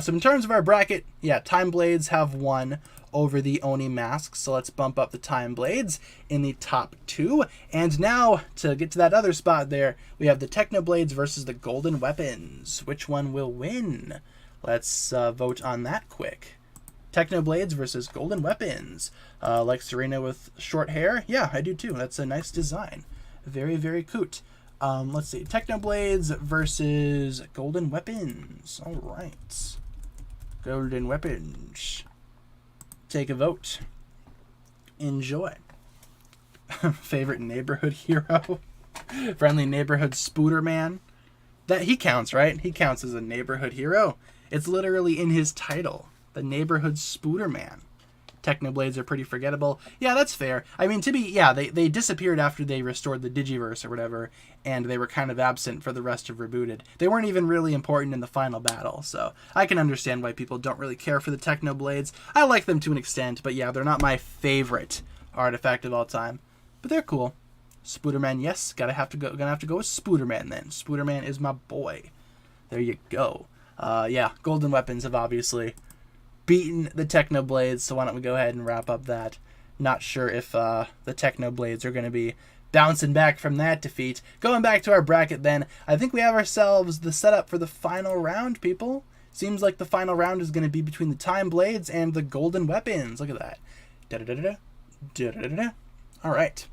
So in terms of our bracket, yeah, Time Blades have won over the Oni masks. So let's bump up the Time Blades in the top 2. And now, to get to that other spot there, we have the Technoblades versus the Golden Weapons. Which one will win? Let's vote on that quick. Technoblades versus Golden Weapons. Like Serena with short hair? Yeah, I do too. That's a nice design. Very, very cute. Let's see. Technoblades versus Golden Weapons. All right. Golden Weapons. Take a vote. Enjoy. Favorite neighborhood hero? Friendly neighborhood Spooderman. That he counts, right? He counts as a neighborhood hero. It's literally in his title. The neighborhood Spooderman. Technoblades are pretty forgettable. Yeah, that's fair. I mean, they disappeared after they restored the Digiverse or whatever, and they were kind of absent for the rest of Rebooted. They weren't even really important in the final battle, so I can understand why people don't really care for the Technoblades. I like them to an extent, but yeah, they're not my favorite artifact of all time. But they're cool. Spooderman, yes, gonna have to go with Spooderman then. Spooderman is my boy. There you go. Yeah, Golden Weapons have obviously beaten the Technoblades, so why don't we go ahead and wrap up that. Not sure if the Technoblades are going to be bouncing back from that defeat. Going back to our bracket then, I think we have ourselves the setup for the final round, people. Seems like the final round is going to be between the Time Blades and the Golden Weapons. Look at that. Da-da-da-da-da. Da-da-da-da. All right.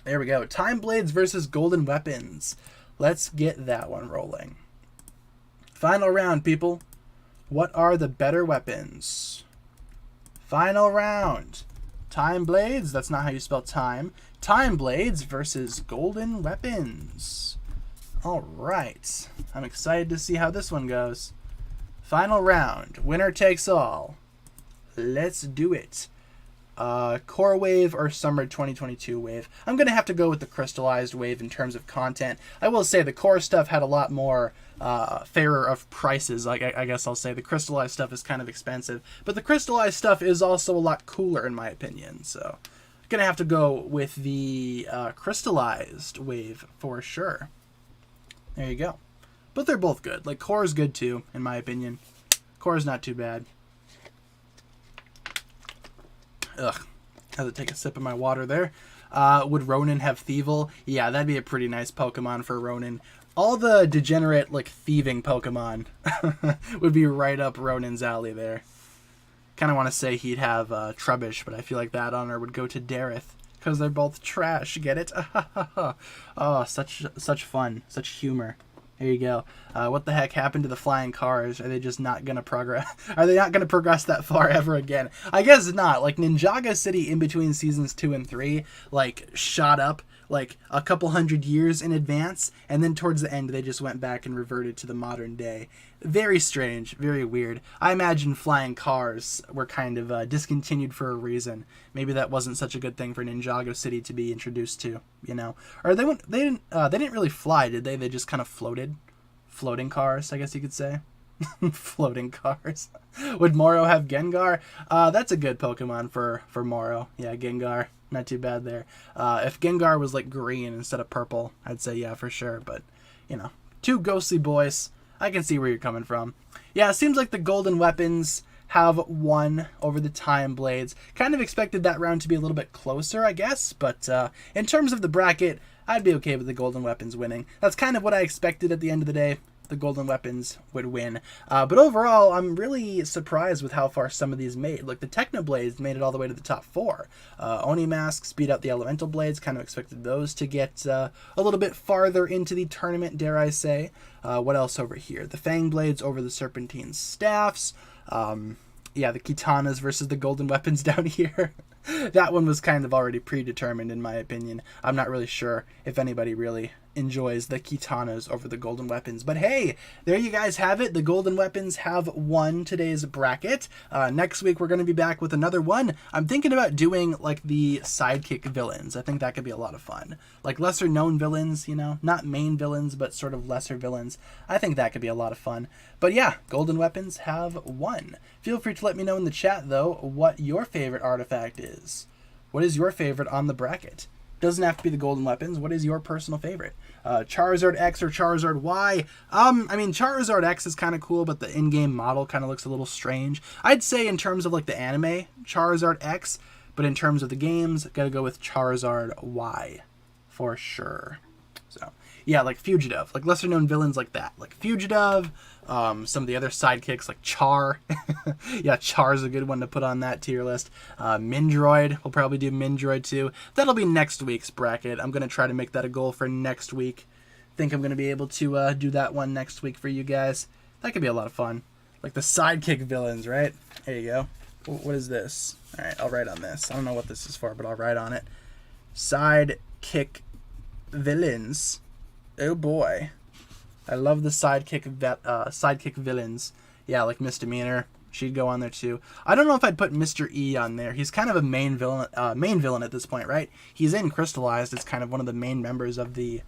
There we go. Time Blades versus Golden Weapons. Let's get that one rolling. Final round, people. What are the better weapons? Final round. Time Blades, that's not how you spell time. Time Blades versus Golden Weapons. All right. I'm excited to see how this one goes. Final round. Winner takes all. Let's do it. Core Wave or Summer 2022 Wave? I'm going to have to go with the Crystallized Wave in terms of content. I will say the core stuff had a lot more fairer of prices. I guess I'll say the Crystallized stuff is kind of expensive, but the Crystallized stuff is also a lot cooler in my opinion. So I'm going to have to go with the Crystallized Wave for sure. There you go. But they're both good. Like, Core is good too, in my opinion. Core is not too bad. Ugh. I have to take a sip of my water there. Would Ronin have Thievul? Yeah, that'd be a pretty nice Pokemon for Ronin. All the degenerate, like, thieving Pokemon would be right up Ronin's alley there. Kind of want to say he'd have Trubbish, but I feel like that honor would go to Dareth. Because they're both trash, get it? Oh, such fun. Such humor. There you go. What the heck happened to the flying cars? Are they just not going to progress? Are they not going to progress that far ever again? I guess not. Like, Ninjago City in between seasons 2 and 3, like, shot up, like, a couple hundred years in advance, and then towards the end they just went back and reverted to the modern day. Very strange. Very weird. I imagine flying cars were kind of discontinued for a reason. Maybe that wasn't such a good thing for Ninjago City to be introduced to, you know? Or they didn't really fly, did they? They just kind of floated. Floating cars, I guess you could say. Floating cars. Would Moro have Gengar? That's a good Pokemon for Moro. Yeah, Gengar. Not too bad there. If Gengar was like green instead of purple, I'd say yeah for sure. But, you know, two ghostly boys. I can see where you're coming from. Yeah, it seems like the golden weapons have won over the Time Blades. Kind of expected that round to be a little bit closer, I guess. But in terms of the bracket, I'd be okay with the golden weapons winning. That's kind of what I expected at the end of the day. The golden weapons would win. But overall, I'm really surprised with how far some of these made. Like the Technoblades made it all the way to the top 4. Oni Masks beat out the Elemental Blades. Kind of expected those to get a little bit farther into the tournament, dare I say. What else over here? The Fang Blades over the Serpentine Staffs. Yeah, the Kitanas versus the golden weapons down here. That one was kind of already predetermined in my opinion. I'm not really sure if anybody really enjoys the Kitanas over the golden weapons. But hey, there you guys have it. The golden weapons have won today's bracket. Next week we're going to be back with another one. I'm thinking about doing like the sidekick villains. I think that could be a lot of fun. Like lesser known villains, you know, not main villains, but sort of lesser villains. I think that could be a lot of fun. But yeah, golden weapons have won. Feel free to let me know in the chat though what your favorite artifact is. What is your favorite on the bracket? Doesn't have to be the golden weapons. What is your personal favorite? Charizard X or Charizard Y? I mean, Charizard X is kind of cool, but the in-game model kind of looks a little strange. I'd say in terms of like the anime, Charizard X, but in terms of the games, gotta go with Charizard Y for sure. So yeah, like Fugitive, like lesser known villains like that, like Fugitive. Some of the other sidekicks like Char. Yeah, Char's a good one to put on that tier list. Mindroid, we'll probably do Mindroid too. That'll be next week's bracket. I'm going to try to make that a goal for next week. Think I'm going to be able to do that one next week for you guys. That could be a lot of fun. Like the sidekick villains, right? There you go. What is this? All right, I'll write on this. I don't know what this is for, but I'll write on it. Sidekick villains. Oh boy. I love the sidekick villains. Yeah, like Misdemeanor. She'd go on there too. I don't know if I'd put Mr. E on there. He's kind of a main villain at this point, right? He's in Crystallized. It's kind of one of the main members of the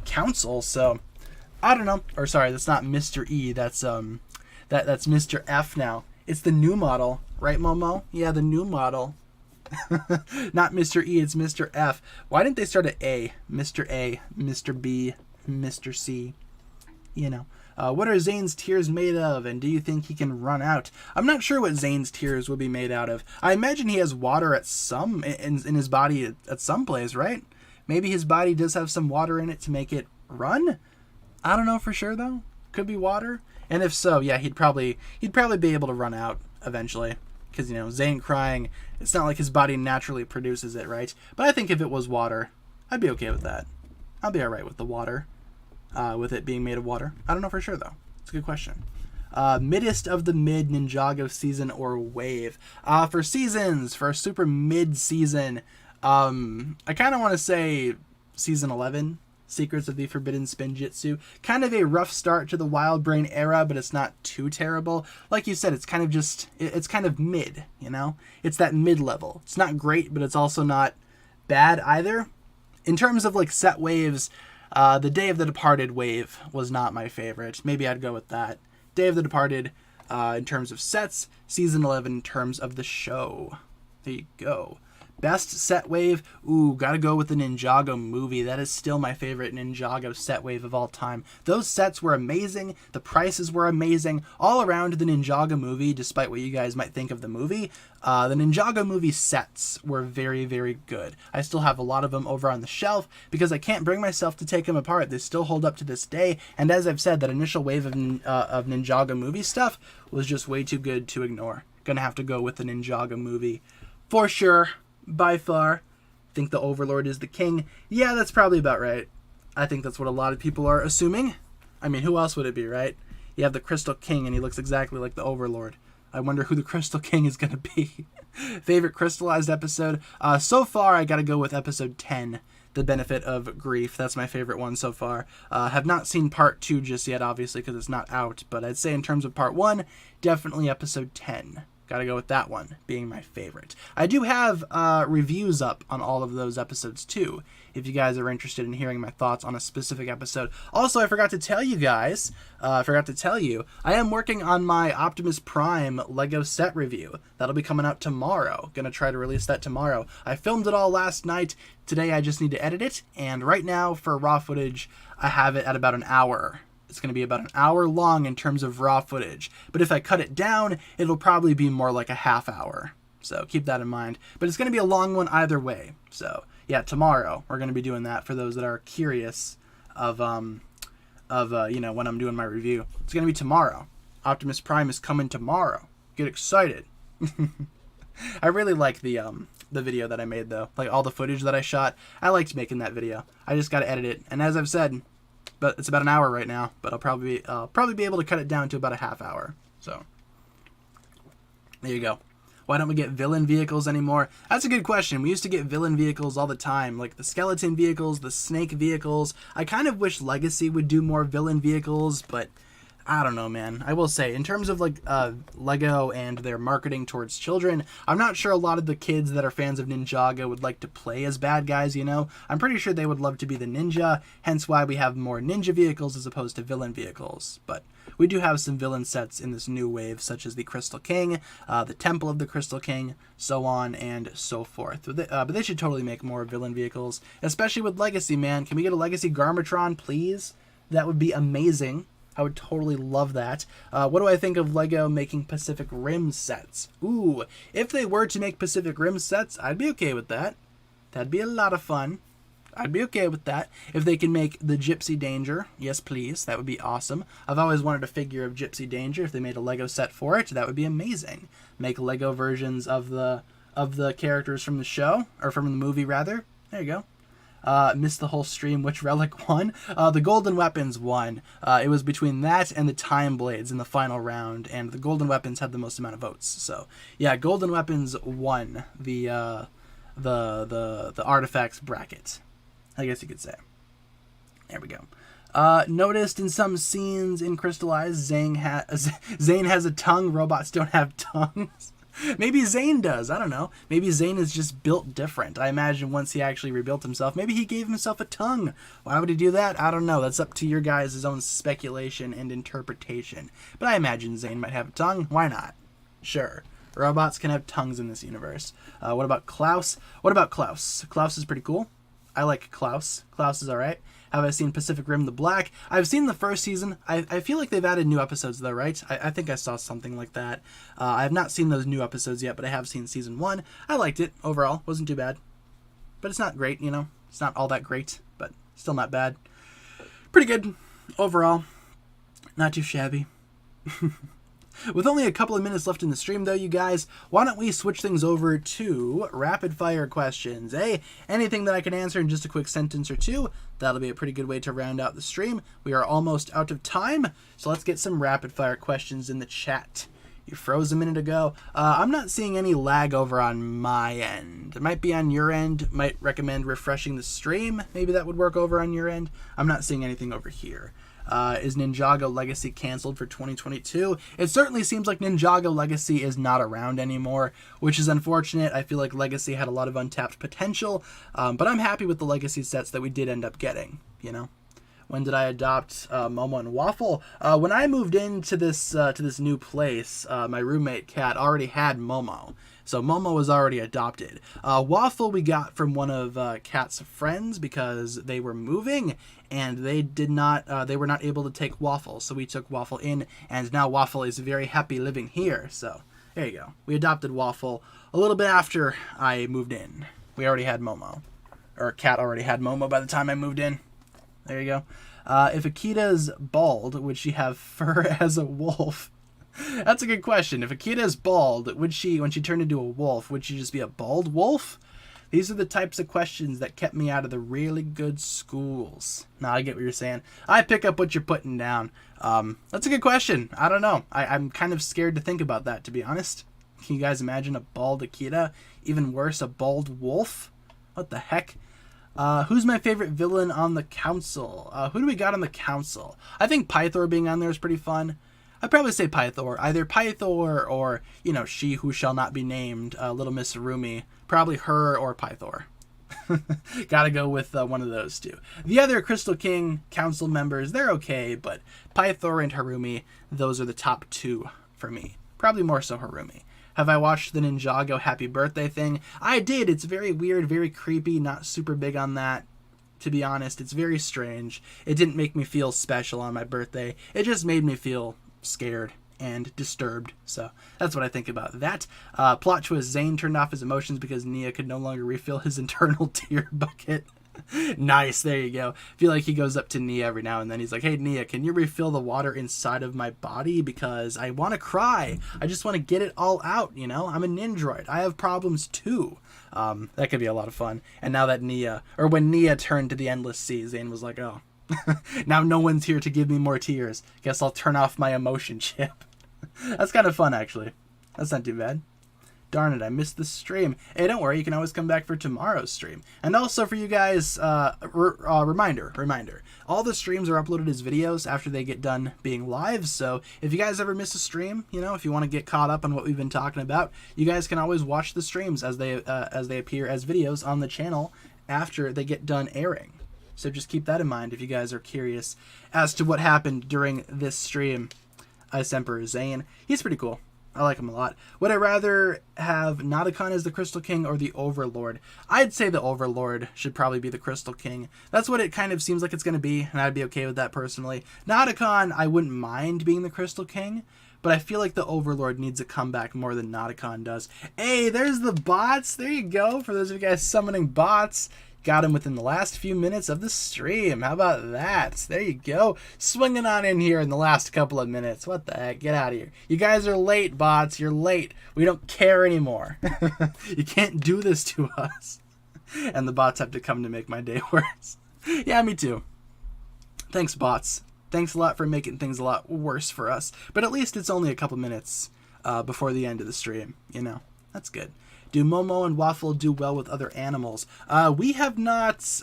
council. So I don't know. Or sorry, that's not Mr. E. That's that's Mr. F now. It's the new model, right, Momo? Yeah, the new model. Not Mr. E. It's Mr. F. Why didn't they start at A? Mr. A, Mr. B, Mr. C. You know, what are Zane's tears made of, and do you think he can run out? I'm not sure what Zane's tears would be made out of. I imagine he has water at some in his body at some place, right? Maybe his body does have some water in it to make it run. I don't know for sure though. Could be water, and if so, yeah, he'd probably be able to run out eventually, because you know Zane crying. It's not like his body naturally produces it, right? But I think if it was water, I'd be okay with that. I'll be all right with the water. With it being made of water. I don't know for sure, though. It's a good question. Middest of the mid Ninjago season or wave? For seasons, for a super mid-season, I kind of want to say Season 11, Secrets of the Forbidden Spinjitzu. Kind of a rough start to the Wild Brain era, but it's not too terrible. Like you said, it's kind of just, it's kind of mid, you know? It's that mid-level. It's not great, but it's also not bad either. In terms of, like, set waves, the Day of the Departed wave was not my favorite. Maybe I'd go with that. Day of the Departed in terms of sets, Season 11 in terms of the show. There you go. Best set wave, ooh, gotta go with the Ninjago movie. That is still my favorite Ninjago set wave of all time. Those sets were amazing. The prices were amazing. All around the Ninjago movie, despite what you guys might think of the movie, the Ninjago movie sets were very, very good. I still have a lot of them over on the shelf because I can't bring myself to take them apart. They still hold up to this day. And as I've said, that initial wave of Ninjago movie stuff was just way too good to ignore. Gonna have to go with the Ninjago movie for sure. By far. Think the Overlord is the king. Yeah, that's probably about right. I think that's what a lot of people are assuming. I mean, who else would it be, right? You have the Crystal King, and he looks exactly like the Overlord. I wonder who the Crystal King is going to be. Favorite crystallized episode? So far, I got to go with episode 10, The Benefit of Grief. That's my favorite one so far. Have not seen part 2 just yet, obviously, because it's not out. But I'd say in terms of part 1, definitely episode 10. Gotta go with that one being my favorite. I do have reviews up on all of those episodes too, if you guys are interested in hearing my thoughts on a specific episode. Also, I forgot to tell you guys, I am working on my Optimus Prime Lego set review. That'll be coming out tomorrow. Gonna try to release that tomorrow. I filmed it all last night. Today I just need to edit it, and right now for raw footage, I have it at about an hour. It's going to be about an hour long in terms of raw footage. But if I cut it down, it'll probably be more like a half hour. So keep that in mind. But it's going to be a long one either way. So yeah, tomorrow we're going to be doing that for those that are curious of when I'm doing my review. It's going to be tomorrow. Optimus Prime is coming tomorrow. Get excited. I really like the video that I made though. Like all the footage that I shot. I liked making that video. I just got to edit it. And as I've said, but it's about an hour right now, but I'll probably be able to cut it down to about a half hour. So there you go. Why don't we get villain vehicles anymore? That's a good question. We used to get villain vehicles all the time, like the skeleton vehicles, the snake vehicles. I kind of wish Legacy would do more villain vehicles, but I don't know, man. I will say, in terms of like Lego and their marketing towards children, I'm not sure a lot of the kids that are fans of Ninjago would like to play as bad guys, you know? I'm pretty sure they would love to be the ninja, hence why we have more ninja vehicles as opposed to villain vehicles. But we do have some villain sets in this new wave, such as the Crystal King, the Temple of the Crystal King, so on and so forth. But they should totally make more villain vehicles, especially with Legacy, man. Can we get a Legacy Garmatron, please? That would be amazing. I would totally love that. What do I think of Lego making Pacific Rim sets? Ooh, if they were to make Pacific Rim sets, I'd be okay with that. That'd be a lot of fun. I'd be okay with that. If they can make the Gypsy Danger, yes please, that would be awesome. I've always wanted a figure of Gypsy Danger. If they made a Lego set for it, that would be amazing. Make Lego versions of the characters from the show, or from the movie rather. There you go. Missed the whole stream. Which relic won? The Golden Weapons won. It was between that and the Time Blades in the final round, and the Golden Weapons had the most amount of votes. So yeah, Golden Weapons won the artifacts bracket, I guess you could say. There we go. Noticed in some scenes in Crystallized, Zane has a tongue. Robots don't have tongues. Maybe Zane does. I don't know. Maybe Zane is just built different. I imagine once he actually rebuilt himself, maybe he gave himself a tongue. Why would he do that? I don't know. That's up to your guys' own speculation and interpretation. But I imagine Zane might have a tongue. Why not? Sure. Robots can have tongues in this universe. What about Klaus? What about Klaus? Klaus is pretty cool. I like Klaus. Klaus is alright. Have I seen Pacific Rim the Black? I've seen the first season. I feel like they've added new episodes though, right? I think I saw something like that. I have not seen those new episodes yet, but I have seen season 1. I liked it overall. Wasn't too bad. But it's not great, you know? It's not all that great, but still not bad. Pretty good overall. Not too shabby. With only a couple of minutes left in the stream, though, you guys, why don't we switch things over to rapid-fire questions, eh? Anything that I can answer in just a quick sentence or two, that'll be a pretty good way to round out the stream. We are almost out of time, so let's get some rapid-fire questions in the chat. You froze a minute ago. I'm not seeing any lag over on my end. It might be on your end. Might recommend refreshing the stream. Maybe that would work over on your end. I'm not seeing anything over here. Is Ninjago Legacy canceled for 2022? It certainly seems like Ninjago Legacy is not around anymore, which is unfortunate. I feel like Legacy had a lot of untapped potential, but I'm happy with the Legacy sets that we did end up getting, you know? When did I adopt Momo and Waffle? When I moved into this new place, my roommate Kat already had Momo. So Momo was already adopted. Waffle we got from one of Kat's friends because they were moving and they were not able to take Waffle. So we took Waffle in, and now Waffle is very happy living here. So there you go. We adopted Waffle a little bit after I moved in. We already had Momo. Or Kat already had Momo by the time I moved in. There you go. If Akita's bald, would she have fur as a wolf? That's a good question. If Akita is bald, would she, when she turned into a wolf, would she just be a bald wolf? These are the types of questions that kept me out of the really good schools. Now I get what you're saying. I pick up what you're putting down. That's a good question. I don't know. I'm kind of scared to think about that, to be honest. Can you guys imagine a bald Akita? Even worse, a bald wolf? What the heck? Who's my favorite villain on the council? Who do we got on the council? I think Pythor being on there is pretty fun. I'd probably say Pythor. Either Pythor or, she who shall not be named, Little Miss Harumi. Probably her or Pythor. Gotta go with one of those two. The other Crystal King council members, they're okay, but Pythor and Harumi, those are the top two for me. Probably more so Harumi. Have I watched the Ninjago Happy Birthday thing? I did. It's very weird, very creepy, not super big on that. To be honest, it's very strange. It didn't make me feel special on my birthday. It just made me feel scared and disturbed. So that's what I think about that. Plot twist, Zane turned off his emotions because Nia could no longer refill his internal tear bucket. Nice, there you go. I feel like he goes up to Nia every now and then. He's like, hey, Nia, can you refill the water inside of my body? Because I want to cry. I just want to get it all out, I'm a Nindroid. I have problems too. That could be a lot of fun. And now that when Nia turned to the Endless Sea, Zane was like, oh, now no one's here to give me more tears. Guess I'll turn off my emotion chip. That's kind of fun, actually. That's not too bad. Darn it, I missed the stream. Hey, don't worry, you can always come back for tomorrow's stream. And also for you guys, reminder, all the streams are uploaded as videos after they get done being live, so if you guys ever miss a stream, if you want to get caught up on what we've been talking about, you guys can always watch the streams as they appear as videos on the channel after they get done airing. So just keep that in mind if you guys are curious as to what happened during this stream. Semper Zane, he's pretty cool. I like him a lot. Would I rather have Nadakon as the Crystal King or the Overlord? I'd say the Overlord should probably be the Crystal King. That's what it kind of seems like it's going to be, and I'd be okay with that personally. Nadakon, I wouldn't mind being the Crystal King, but I feel like the Overlord needs a comeback more than Nadakon does. Hey, there's the bots. There you go. For those of you guys summoning bots. Got him within the last few minutes of the stream. How about that? There you go. Swinging on in here in the last couple of minutes. What the heck? Get out of here. You guys are late, bots. You're late. We don't care anymore. You can't do this to us. And the bots have to come to make my day worse. Yeah, me too. Thanks, bots. Thanks a lot for making things a lot worse for us. But at least it's only a couple minutes before the end of the stream. That's good. Do Momo and Waffle do well with other animals? We have not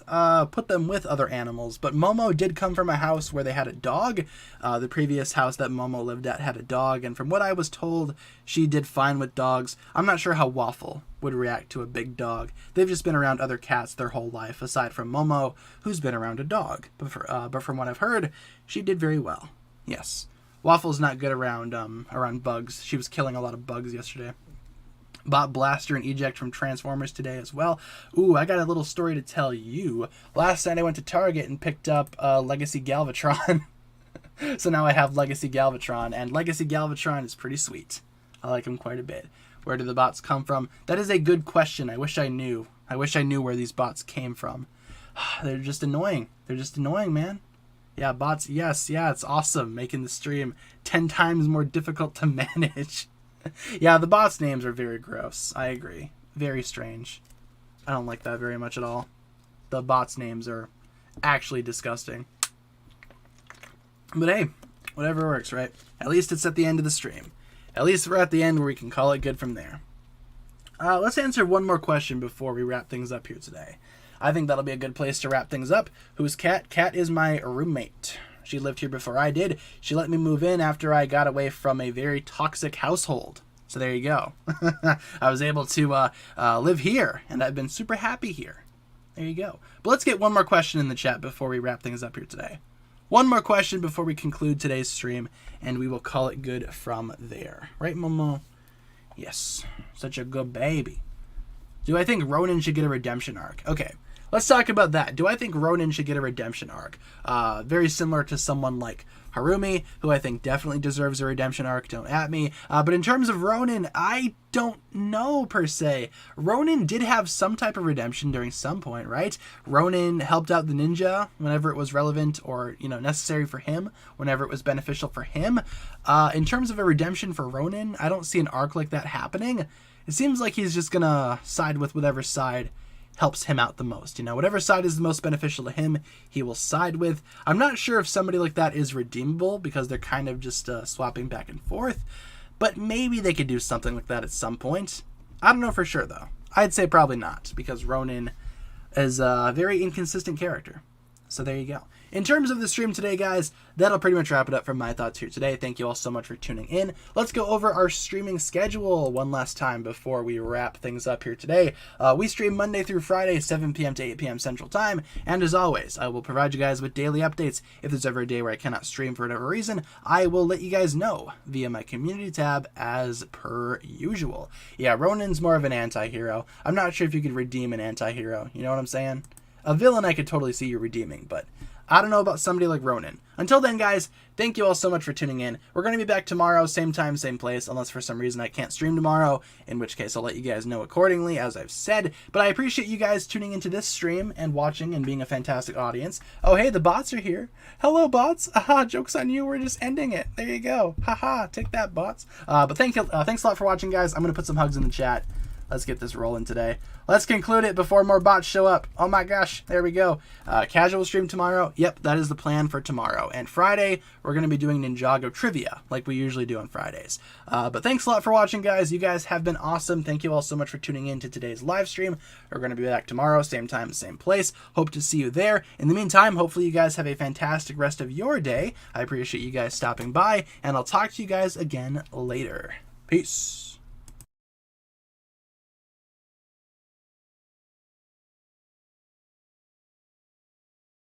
put them with other animals, but Momo did come from a house where they had a dog. The previous house that Momo lived at had a dog, and from what I was told, she did fine with dogs. I'm not sure how Waffle would react to a big dog. They've just been around other cats their whole life, aside from Momo, who's been around a dog. But from what I've heard, she did very well. Yes. Waffle's not good around bugs. She was killing a lot of bugs yesterday. Bought Blaster and Eject from Transformers today as well. Ooh, I got a little story to tell you. Last night I went to Target and picked up Legacy Galvatron. So now I have Legacy Galvatron, and Legacy Galvatron is pretty sweet. I like him quite a bit. Where do the bots come from? That is a good question. I wish I knew. I wish I knew where these bots came from. They're just annoying. They're just annoying, man. Yeah, bots, yes, yeah, it's awesome. Making the stream 10 times more difficult to manage. Yeah, the bots' names are very gross. I agree. Very strange. I don't like that very much at all. The bots' names are actually disgusting. But hey, whatever works, right? At least it's at the end of the stream. At least we're at the end where we can call it good from there. Let's answer one more question before we wrap things up here today. I think that'll be a good place to wrap things up. Who's Kat? Kat is my roommate. She lived here before I did. She let me move in after I got away from a very toxic household. So there you go. I was able to live here, and I've been super happy here. There you go. But let's get one more question in the chat before we wrap things up here today. One more question before we conclude today's stream, and we will call it good from there. Right, Momo? Yes. Such a good baby. Do I think Ronin should get a redemption arc? Okay. Let's talk about that. Do I think Ronin should get a redemption arc? Very similar to someone like Harumi, who I think definitely deserves a redemption arc. Don't at me. But in terms of Ronin, I don't know per se. Ronin did have some type of redemption during some point, right? Ronin helped out the ninja whenever it was relevant or, necessary for him, whenever it was beneficial for him. In terms of a redemption for Ronin, I don't see an arc like that happening. It seems like he's just gonna side with whatever side helps him out the most. Whatever side is the most beneficial to him, he will side with. I'm not sure if somebody like that is redeemable because they're kind of just swapping back and forth, but maybe they could do something like that at some point. I don't know for sure, though. I'd say probably not, because Ronin is a very inconsistent character. So there you go. In terms of the stream today, guys, that'll pretty much wrap it up from my thoughts here today. Thank you all so much for tuning in. Let's go over our streaming schedule one last time before we wrap things up here today. We stream Monday through Friday, 7 p.m. to 8 p.m. Central Time. And as always, I will provide you guys with daily updates. If there's ever a day where I cannot stream for whatever reason, I will let you guys know via my community tab as per usual. Yeah, Ronin's more of an anti-hero. I'm not sure if you could redeem an anti-hero. You know what I'm saying? A villain I could totally see you redeeming, but I don't know about somebody like Ronin. Until then, guys, thank you all so much for tuning in. We're going to be back tomorrow, same time, same place, unless for some reason I can't stream tomorrow, in which case I'll let you guys know accordingly, as I've said. But I appreciate you guys tuning into this stream and watching and being a fantastic audience. Oh, hey, the bots are here. Hello, bots. Aha, joke's on you. We're just ending it. There you go. Haha, take that, bots. But thanks a lot for watching, guys. I'm going to put some hugs in the chat. Let's get this rolling today. Let's conclude it before more bots show up. Oh my gosh, there we go. Casual stream tomorrow. Yep, that is the plan for tomorrow. And Friday, we're going to be doing Ninjago trivia, like we usually do on Fridays. But thanks a lot for watching, guys. You guys have been awesome. Thank you all so much for tuning in to today's live stream. We're going to be back tomorrow, same time, same place. Hope to see you there. In the meantime, hopefully you guys have a fantastic rest of your day. I appreciate you guys stopping by, and I'll talk to you guys again later. Peace.